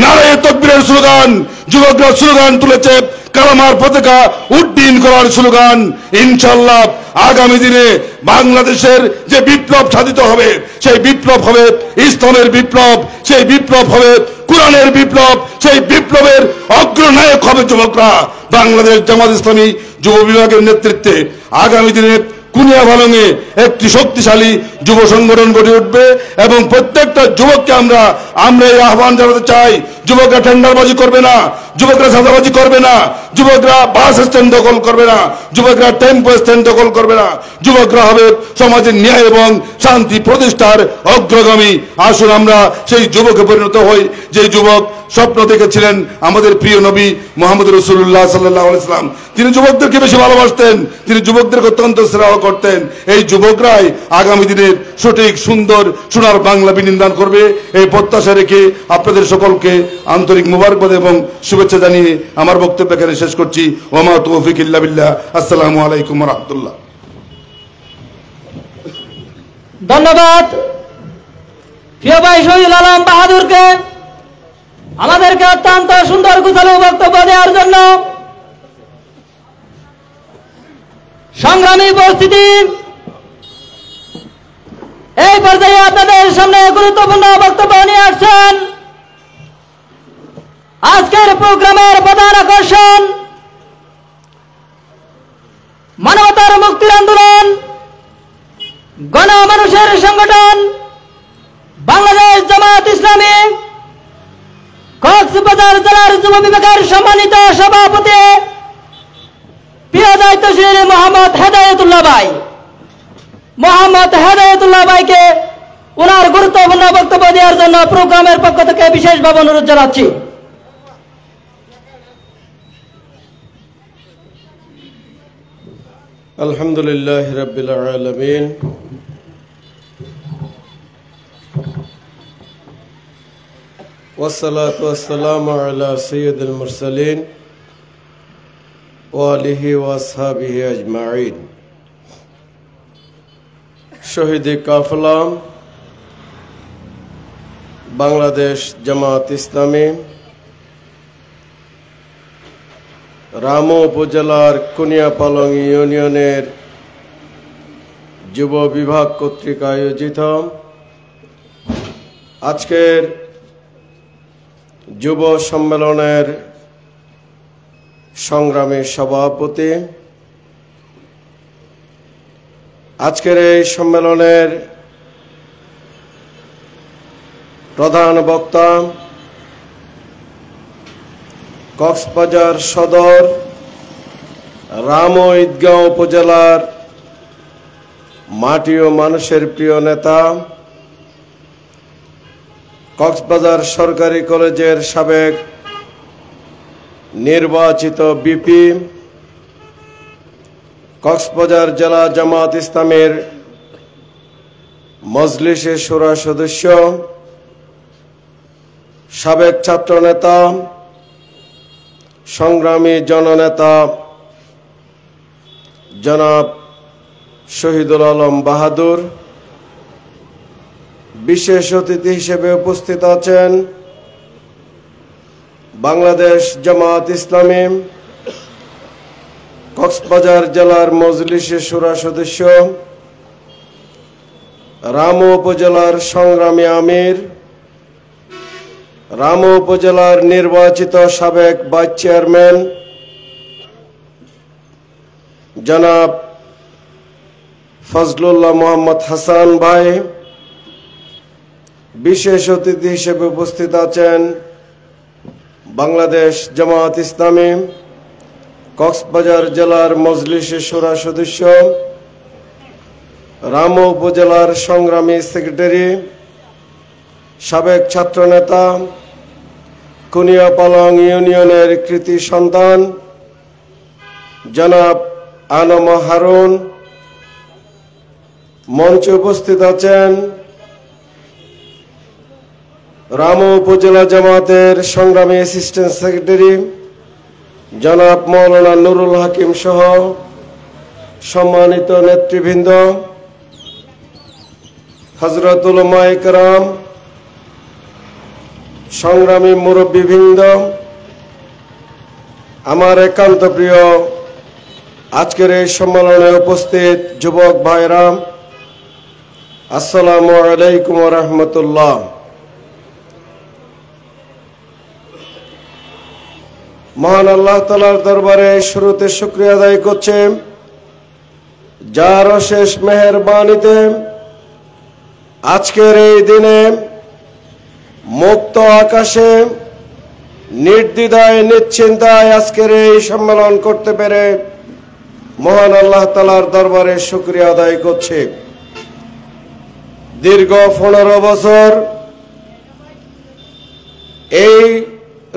নারায়ে তাকবীরের স্লোগান। যুবকরা স্লোগান তুলেছে, কালামার পতাকা উড্ডীন করার স্লোগান। ইনশাআল্লাহ আগামী দিনে বাংলাদেশের যে বিপ্লব সাধিত হবে, সেই বিপ্লব হবে ইসলামের বিপ্লব, সেই বিপ্লব হবে কোরআনের বিপ্লব, সেই বিপ্লবের অগ্রনায়ক হবে যুবকরা। বাংলাদেশ জামাত ইসলামী যুব বিভাগের নেতৃত্বে আগামী দিনে কুনিয়াপালংয়ে একটি শক্তিশালী যুব সংগঠন গড়ে উঠবে এবং প্রত্যেকটা যুবককে আমরা এই আহ্বান জানাতে চাই, যুবকরা টেন্ডারবাজি করবে না, যুবকরা চাঁদাবাজি করবে না, যুবকরা বাস স্ট্যান্ড দখল করবে না, যুবকরা টেম্পো স্ট্যান্ড দখল করবে না। যুবকরা হবে সমাজের ন্যায় এবং শান্তি প্রতিষ্ঠার অগ্রগামী। আসুন আমরা সেই যুবকে পরিণত হই যে যুবক স্বপ্ন দেখেছিলেন আমাদের প্রিয় নবী মুহাম্মদ রাসূলুল্লাহ সাল্লাল্লাহু আলাইহি ওয়াসাল্লাম। তিনি যুবকদেরকে বেশি ভালোবাসতেন, তিনি যুবকদেরকে অত্যন্ত স্নেহ করতেন। এই যুবকরাই আগামী দিনের সঠিক সুন্দর সোনার বাংলা বিনির্মাণ করবে, এই প্রত্যাশা রেখে আপনাদের সকলকে আন্তরিক মুবারকবাদ এবং শুভেচ্ছা জানিয়ে আমার বক্তব্য এখানে শেষ করছি। ওয়া মা তাওফীক ইল্লা বিল্লাহ। আসসালামু আলাইকুম ওয়া রাহমাতুল্লাহ। ধন্যবাদ প্রিয় ভাই শহীদুল আলম বাহাদুরকে আমাদেরকে অত্যন্ত সুন্দর গুছালো বক্তব্য দেওয়ার জন্য। সংগ্রামী উপস্থিতি, এই পর্যায়ে আপনাদের সামনে গুরুত্বপূর্ণ বক্তব্য নিয়ে আসছেন আজকের প্রোগ্রামের প্রধান আকর্ষণ, মানবতার মুক্তির আন্দোলন, গণমানুষের সংগঠন বাংলাদেশ জামাত ইসলামী কক্সবাজার জেলার যুব বিভাগের সম্মানিত সভাপতি প্রিয় দায়িত্বশীল মোহাম্মদ হেদায়েতুল্লাহ ভাইকে ওনার গুরুত্বপূর্ণ বক্তব্য দেওয়ার জন্য প্রোগ্রামের পক্ষ থেকে বিশেষভাবে অনুরোধ জানাচ্ছি। আলহামদুলিল্লাহ রাব্বিল আলামিন, ওয়াসসালাতু ওয়াসসালামু আলা সাইয়্যিদিল মুরসালিন ওয়া আলিহি ওয়া আসহাবিহি আজমাইন। শহীদে কাফেলা বাংলাদেশ জামাত ইসলামী রামু উপজেলার কুনিয়াপালং ইউনিয়নের যুব বিভাগ কর্তৃক আয়োজিত আজকের যুব সম্মেলনের সংগ্রামী সভাপতি, আজকের এই সম্মেলনের প্রধান বক্তা কক্সবাজার সদর রামু ঈদগাঁও উপজেলার মাটি ও মানুষের প্রিয় নেতা, কক্সবাজার সরকারি কলেজের সাবেক নির্বাচিত বিপি, কক্সবাজার জেলা জামাত ইসলামের মজলিসে শুরা সদস্য, সাবেক ছাত্র নেতা, সংগ্রামী জননেতা জনাব শহীদুল আলম বাহাদুর, বিশেষ অতিথি হিসেবে উপস্থিত আছেন বাংলাদেশ জামাত ইসলামী কক্সবাজার জেলার মজলিসে শুরা সদস্য, রামু উপজেলার সংগ্রামী আমির, রামু উপজেলার নির্বাচিত সাবেক ভাইস চেয়ারম্যান জনাব ফজলুল্লাহ মোহাম্মদ হাসান ভাই, বিশেষ অতিথি হিসেবে উপস্থিত আছেন বাংলাদেশ জামাত ইসলামী কক্সবাজার জেলার মজলিসে শুরা সদস্য, রামু উপজেলার সংগ্রামী সেক্রেটারি, সাবেক ছাত্রনেতা, কুনিয়াপালং ইউনিয়নের কৃতি সন্তান জনাব আনম হারুন। মঞ্চে উপস্থিত আছেন রামু উপজেলা জামাতের সংগ্রামী অ্যাসিস্ট্যান্ট সেক্রেটারি জনাব মৌলানা নুরুল হাকিম সহ সম্মানিত নেতৃবৃন্দ, হযরতুল উলামায়ে কেরাম, সংগ্রামী মুরব্বীবৃন্দ, আমার একান্ত প্রিয় আজকের এই সম্মেলনে উপস্থিত যুবক ভাইরা, আসসালামু আলাইকুম ওয়া রাহমাতুল্লাহ। মহান আল্লাহ তাআলার দরবারে শুরুতে শুকরিয়া আদায় করছে, যার অশেষ মেহেরবানিতে আজকের এই দিনে মুক্ত আকাশে নির্দ্বিধায় নিশ্চিন্তায় আজকের এই সম্মেলন করতে পেরে মহান আল্লাহ তাআলার দরবারে শুকরিয়া আদায় করছে। দীর্ঘ 15 বছর এই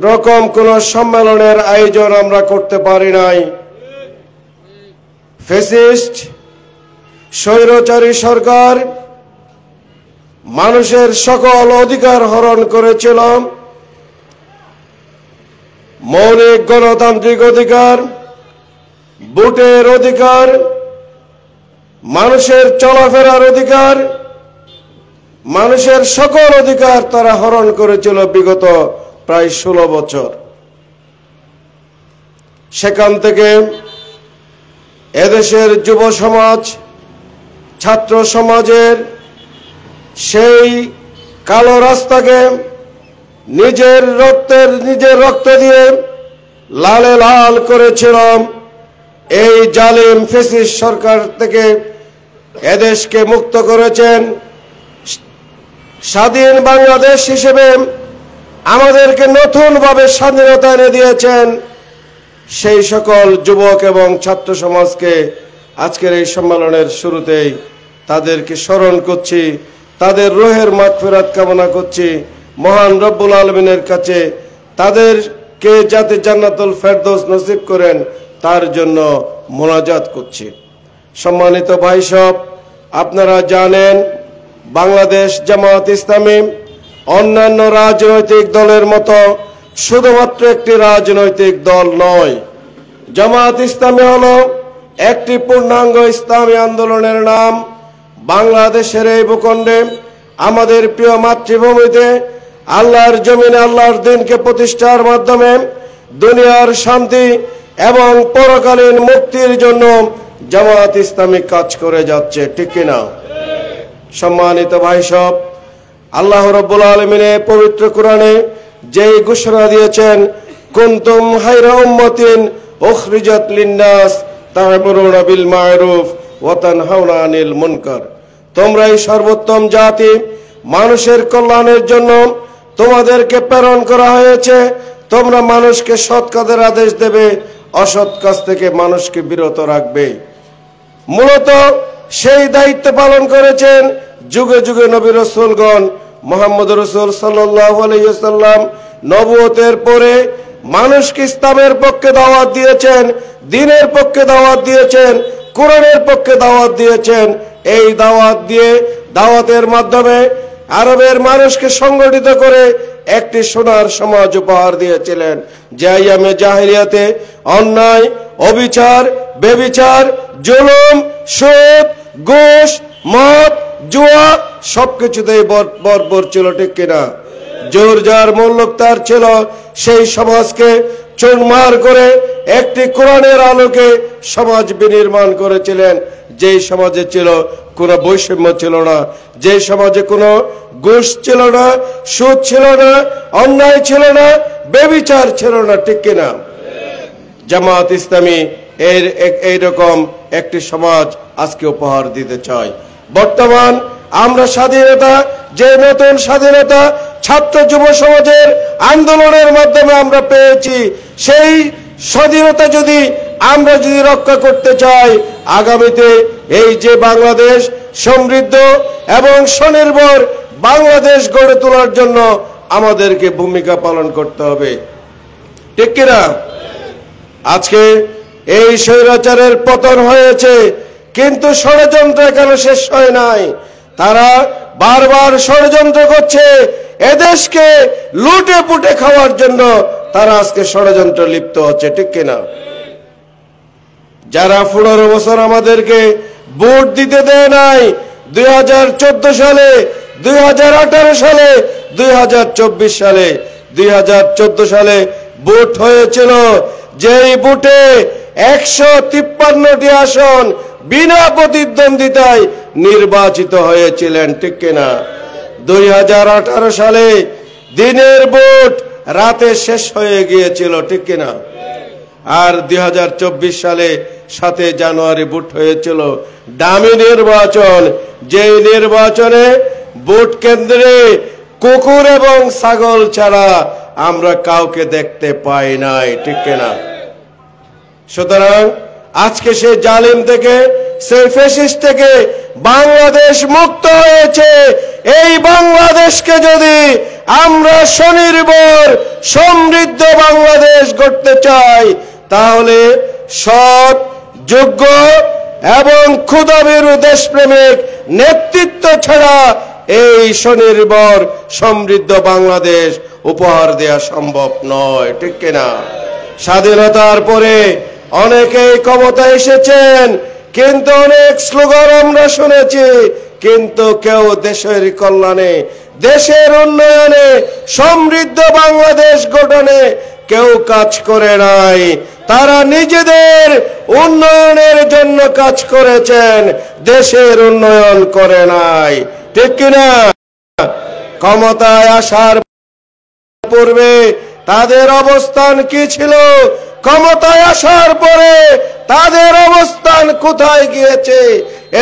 রকম কোন সম্মেলনের আয়োজন আমরা করতে পারি নাই। ফ্যাসিস্ট স্বৈরাচারী সরকার মানুষের সকল অধিকার হরণ করেছিল, মৌলিক গণতান্ত্রিক অধিকার, ভোটের অধিকার, মানুষের চলাফেরার অধিকার, মানুষের সকল অধিকার তারা হরণ করেছিল বিগত প্রায় 16 বছর। সেখান থেকে এদেশের যুব সমাজ, ছাত্র সমাজের সেই কালো রাস্তাকে নিজের রক্ত দিয়ে লালে লাল করেছিলাম। এই জালিম ফ্যাসিস্ট সরকার থেকে এদেশকে মুক্ত করেছেন। স্বাধীন বাংলাদেশ হিসেবে আমাদেরকে নতুনভাবে স্বাধীনতা এনে দিয়েছেন। সেই সকল যুবক এবং ছাত্র সমাজকে আজকের এই সম্মেলনের শুরুতেই তাদেরকে স্মরণ করছি, তাদের রুহের মাগফিরাত কামনা করছি। মহান রব্বুল আলামিনের কাছে তাদেরকে যাতে জান্নাতুল ফেরদৌস নসিব করেন তার জন্য মোনাজাত করছি। সম্মানিত ভাই সব, আপনারা জানেন বাংলাদেশ জামাত ইসলামী অন্যান্য রাজনৈতিক দলের মতো শুধুমাত্র একটি রাজনৈতিক দল নয়। জামাত ইসলামী হলো একটি পূর্ণাঙ্গ ইসলামী আন্দোলনের নাম। বাংলাদেশের এই ভূখণ্ডে আমাদের প্রিয় মাতৃভূমিতে আল্লাহর জমিনে আল্লাহর দ্বীনকে প্রতিষ্ঠার মাধ্যমে দুনিয়ার শান্তি এবং পরকালীন মুক্তির জন্য জামাত ইসলামী কাজ করে যাচ্ছে, ঠিক কিনা? সম্মানিত ভাই সব, আল্লাহ রাব্বুল আলামিন পবিত্র কোরআনে যেই ঘোষণা দিয়েছেন, কুনতুম খায়রা উম্মাতিন উখরিজাত লিন-নাস তা'মুরুনা বিল মা'রুফ ওয়া তানহাউনা আনিল মুনকার, তোমরাই সর্বোত্তম জাতি, মানুষের কল্যাণের জন্য তোমাদেরকে প্রেরণ করা হয়েছে। তোমরা মানুষকে সৎ কাজের আদেশ দেবে, অসৎ কাজ থেকে মানুষকে বিরত রাখবে। মূলত সেই দায়িত্ব পালন করেছেন যুগে যুগে নবী রাসূলগণ। মুহাম্মদ রাসূল সাল্লাল্লাহু আলাইহি ওয়াসাল্লাম নবুয়তের পরে মানুষকে ইসলামের পক্ষে দাওয়াত দিয়েছেন, দ্বীনের পক্ষে দাওয়াত দিয়েছেন, কোরআনের পক্ষে দাওয়াত দিয়েছেন। এই দাওয়াতের মাধ্যমে আরবের মানুষকে সংগঠিত করে একটি সোনার সমাজ উপহার দিয়েছিলেন। যে আইয়ামে জাহেলিয়াতে অন্যায়, অবিচার, বেবিচার, জুলুম, সুদ, ঘুষ, মদ, জুয়া সবকিছুতেই বর্বর ছিল, ঠিক কিনা? জোর যার মূল্যক তার ছিল। সেই সমাজকে চুরমার করে একটি কোরআনের আলোকে সমাজ বিনির্মাণ করেছিলেন। যেই সমাজে ছিল কোনো বৈষম্য ছিল না, যে সমাজে কোনো ঘুষ ছিল না, সুদ ছিল না, অন্যায় ছিল না, বেবিচার ছিল না, ঠিক কিনা? জামাত ইসলামী এইরকম একটি সমাজ আজকে উপহার দিতে চায়। বর্তমান আমরা স্বাধীনতা, যে নতুন স্বাধীনতা ছাত্র যুব সমাজের আন্দোলনের মাধ্যমে আমরা পেয়েছি, সেই স্বাধীনতা আমরা যদি রক্ষা করতে চাই, আগামীতে এই যে বাংলাদেশ সমৃদ্ধ এবং স্বনির্ভর বাংলাদেশ গড়ে তোলার জন্য আমাদেরকে ভূমিকা পালন করতে হবে, ঠিক কিনা? আজকে এই স্বৈরাচারের পতন হয়েছে, কিন্তু ষড়যন্ত্র এখানে শেষ হয় নাই। তারা বারবার ষড়যন্ত্র করছে এদেশকে লুটে পুটে খাওয়ার জন্য। তারা আজকে ষড়যন্ত্র লিপ্ত হচ্ছে, ঠিক কিনা? যারা 15 বছর আমাদেরকে ভোট দিতে দেয় নাই, 2014 সালে, 2018 সালে, 2024 সালে, 2014 সালে ভোট হয়েছিল, যেই ভোটে 153টি আসন বিনা প্রতিদ্বন্দ্বিতায় নির্বাচিত হয়েছিলেন, ঠিক কিনা? 2018 সালে দিনের ভোট রাতে শেষ হয়ে গিয়েছিল, ঠিক কিনা? আর 2024 সালে 7 জানুয়ারি ভোট হয়েছিল ডামি নির্বাচন। যেই নির্বাচনে ভোট কেন্দ্রে কুকুর এবং ছাগল ছাড়া আমরা কাউকে দেখতে পাই নাই, ঠিক কিনা? সুতরাং আজকে সেই জালিম থেকে, সেই ফ্যাসিস্ট থেকে বাংলাদেশ মুক্ত হয়েছে। এই বাংলাদেশকে যদি আমরা স্বনির্ভর সমৃদ্ধ বাংলাদেশ গড়তে চাই, তাহলে সৎ, যোগ্য এবং ক্ষুধাভীরু দেশপ্রেমিক নেতৃত্ব ছাড়া এই স্বনির্ভর সমৃদ্ধ বাংলাদেশ উপহার দেওয়া সম্ভব নয়, ঠিক কিনা? স্বাধীনতার পরে অনেকেই ক্ষমতা এসেছেন, কিন্তু অনেক স্লোগান আমরা শুনেছি, কিন্তু কেউ দেশের কল্যাণে, দেশের উন্নয়নে, সমৃদ্ধ বাংলাদেশ গঠনে কেউ কাজ করে নাই। তারা নিজেদের উন্নয়নের জন্য কাজ করেছেন, দেশের উন্নয়ন করে নাই। ঠিক কিনা? ক্ষমতায় আসার পূর্বে তাদের অবস্থান কি ছিল, ক্ষমতায় আসার পরে তাদের অবস্থান কোথায় গিয়েছে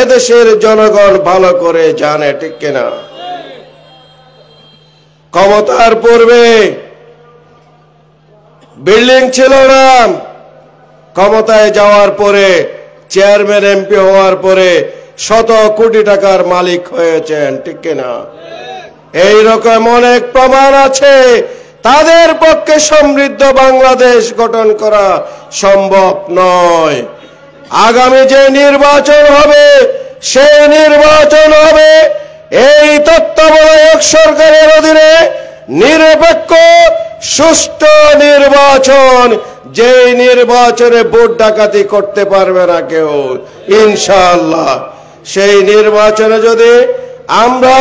এদেশের জনগণ ভালো করে জানে। ঠিক কিনা? ক্ষমতার পূর্বে বিল্ডিং ছিল না, ক্ষমতায় যাওয়ার পরে চেয়ারম্যান এমপি হওয়ার পরে শত কোটি টাকার মালিক হয়েছেন। ঠিক কিনা? এইরকম অনেক প্রমাণ আছে। তাদের পক্ষে সমৃদ্ধ বাংলাদেশ গঠন করা সম্ভব নয়। আগামী যে নির্বাচন হবে সেই নির্বাচন হবে এই তত্ত্বাবধায়ক সরকারের অধীনে নিরপেক্ষ সুষ্ঠু নির্বাচন, যে নির্বাচনে ভোট ডাকাতি করতে পারবে না কেউ ইনশাআল্লাহ। সেই নির্বাচনে যদি আমরা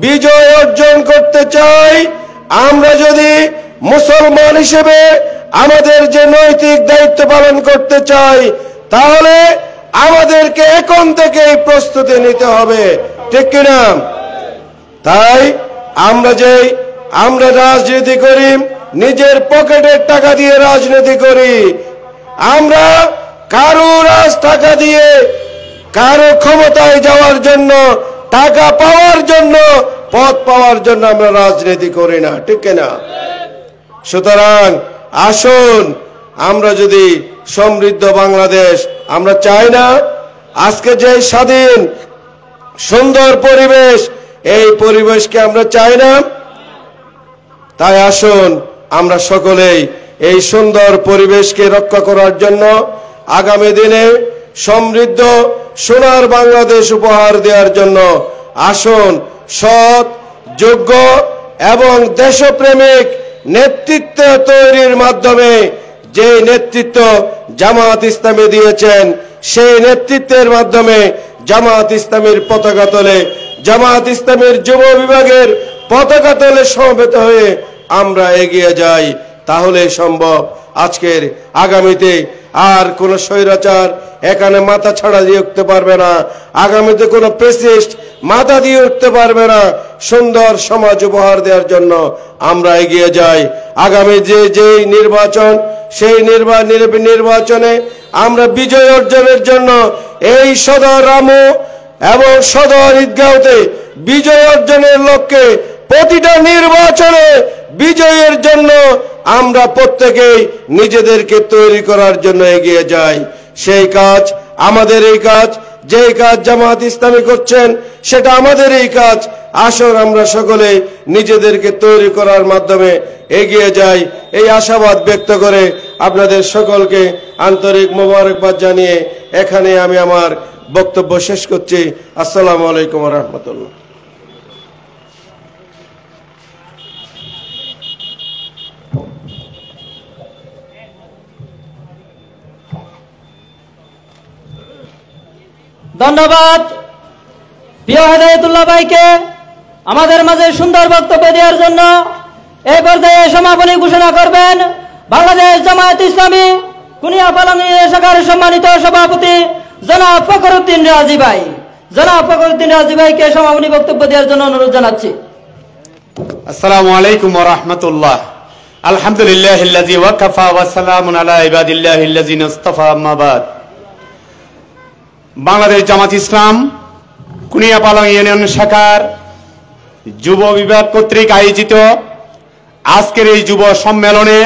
বিজয় অর্জন করতে চাই, আমরা যদি মুসলমান হিসেবে আমাদের যে নৈতিক দায়িত্ব পালন করতে চাই, তাহলে আমাদেরকে এখন থেকেই প্রস্তুতি নিতে হবে। ঠিক কিনা? তাই আমরা রাজনীতি করি, নিজের পকেটের টাকা দিয়ে রাজনীতি করি। আমরা কারো টাকা দিয়ে কারো ক্ষমতায় যাওয়ার জন্য, টাকা পাওয়ার জন্য, পদ পাওয়ার জন্য আমরা রাজনীতি করি না। ঠিক কিনা? সুতরাং আসুন, আমরা যদি সমৃদ্ধ বাংলাদেশ আমরা চাই না, আজকে যে স্বাধীন সুন্দর পরিবেশ, এই পরিবেশকে আমরা চাই না। তাই আসুন আমরা সকলেই এই সুন্দর পরিবেশকে রক্ষা করার জন্য আগামী দিনে সমৃদ্ধ সোনার বাংলাদেশ উপহার দেওয়ার জন্য আসুন সৎ, যোগ্য এবং দেশপ্রেমিক নেতৃত্ব তৈরির মাধ্যমে, যে নেতৃত্ব জামাত ইসলামী দিয়েছেন সেই নেতৃত্বের মাধ্যমে জামাত ইসলামীর পতাকা তলে, জামাত ইসলামীর যুব বিভাগের পতাকা তলে সমবেত হয়ে আমরা এগিয়ে যাই। তাহলে সম্ভব। আজকের আগামীতে আর কোন স্বৈরাচার এখানে মাথা ছাড়া দিয়ে উঠতে পারবে না, আগামীতে কোনো প্রেসিস্ট মাথা দিয়ে উঠতে পারবে না। সুন্দর সমাজ উপহার দেওয়ার জন্য আমরা এগিয়ে যাই। আগামী যে নির্বাচন, সেই নির্বাচনে আমরা বিজয় অর্জনের জন্য এই সদর রামু এবং সদর ঈদগাঁওতে বিজয় অর্জনের লক্ষ্যে প্রতিটা নির্বাচনে বিজয়ের জন্য আমরা প্রত্যেকেই নিজেদেরকে তৈরি করার জন্য এগিয়ে যাই। সেই কাজ আমাদের, এই কাজ যেই কাজ জামাত ইসলামী করছেন সেটা আমাদের এই কাজ। আসুন আমরা সকলে নিজেদেরকে তৈরি করার মাধ্যমে এগিয়ে যাই। এই আশাবাদ ব্যক্ত করে আপনাদের সকলকে আন্তরিক মোবারকবাদ জানিয়ে এখানে আমি আমার বক্তব্য শেষ করছি। আসসালামু আলাইকুম ওয়া রাহমাতুল্লাহ। ধন্যবাদ প্রিয় হেদায়েতুল্লাহ ভাইকে আমাদের মাঝে সুন্দর বক্তব্য দেওয়ার জন্য। এই পর্যায়ে সমাপনী ঘোষণা করবেন বাংলাদেশ জামায়াত ইসলামী কুনিয়া পালংই শাখার সম্মানিত সভাপতি জনাব ফখরুদ্দিন রাজি ভাই। জনাব ফখরুদ্দিন রাজি ভাইকে সমাপনী বক্তব্য দেওয়ার জন্য অনুরোধ জানাচ্ছি। আসসালামু আলাইকুম ওয়া রাহমাতুল্লাহ। আলহামদুলিল্লাহিল্লাযী ওয়াকাফা ওয়া সালামুন আলা ইবাদিল্লাহিল্লাযীনা ইসতাফা, আম্মা বাদ। বাংলাদেশ জামাত ইসলাম কুনিয়া পালং ইউনিয়ন শাখার যুব বিভাগ কর্তৃক আয়োজিত আজকের এই যুব সম্মেলনে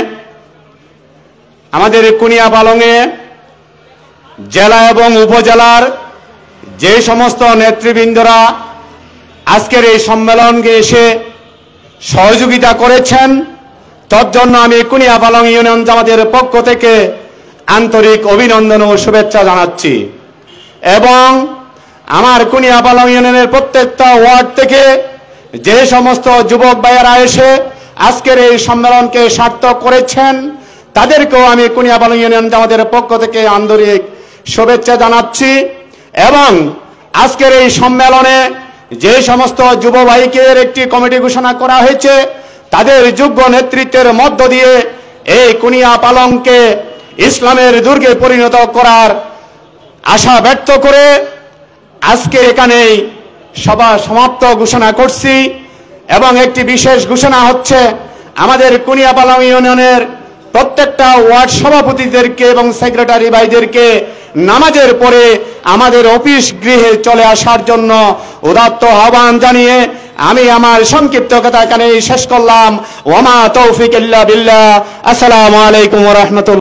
আমাদের কুনিয়া পালংয়ে জেলা এবং উপজেলার যে সমস্ত নেতৃবৃন্দরা আজকের এই সম্মেলনকে এসে সহযোগিতা করেছেন, তার জন্য আমি কুনিয়া পালং ইউনিয়ন জামাতের পক্ষ থেকে আন্তরিক অভিনন্দন ও শুভেচ্ছা জানাচ্ছি। এবং আমার কুনিয়া পালং ইউনিয়নের প্রত্যেকটা ওয়ার্ড থেকে যে সমস্ত যুবক ভাইয়েরা এসে আজকের এই সম্মেলনকে সার্থক করেছেন, তাদেরকেও আমি কুনিয়া পালং ইউনিয়ন জামাতের পক্ষ থেকে আন্তরিক শুভেচ্ছা জানাচ্ছি। এবং আজকের এই সম্মেলনে যে সমস্ত যুব ভাইকের একটি কমিটি ঘোষণা করা হয়েছে, তাদের যোগ্য নেতৃত্বের মধ্য দিয়ে এই কুনিয়া পালংকে ইসলামের দুর্গে পরিণত করার আশা ব্যক্ত করে আজকে এখানেই সভা সমাপ্ত ঘোষণা করছি। এবং একটি বিশেষ ঘোষণা হচ্ছে, আমাদের কুনিয়া পালং ইউনিয়নের প্রত্যেকটা ওয়ার্ড সভাপতিদেরকে এবং সেক্রেটারি ভাইদেরকে নামাজের পরে আমাদের অফিস গৃহে চলে আসার জন্য উদাত্ত আহ্বান জানিয়ে আমি আমার সংক্ষিপ্ত কথা এখানেই শেষ করলাম। ওমা তৌফিক ইল্লা বিল্লাহ। আসসালামু আলাইকুম ওয়া রাহমাতুল্লাহ।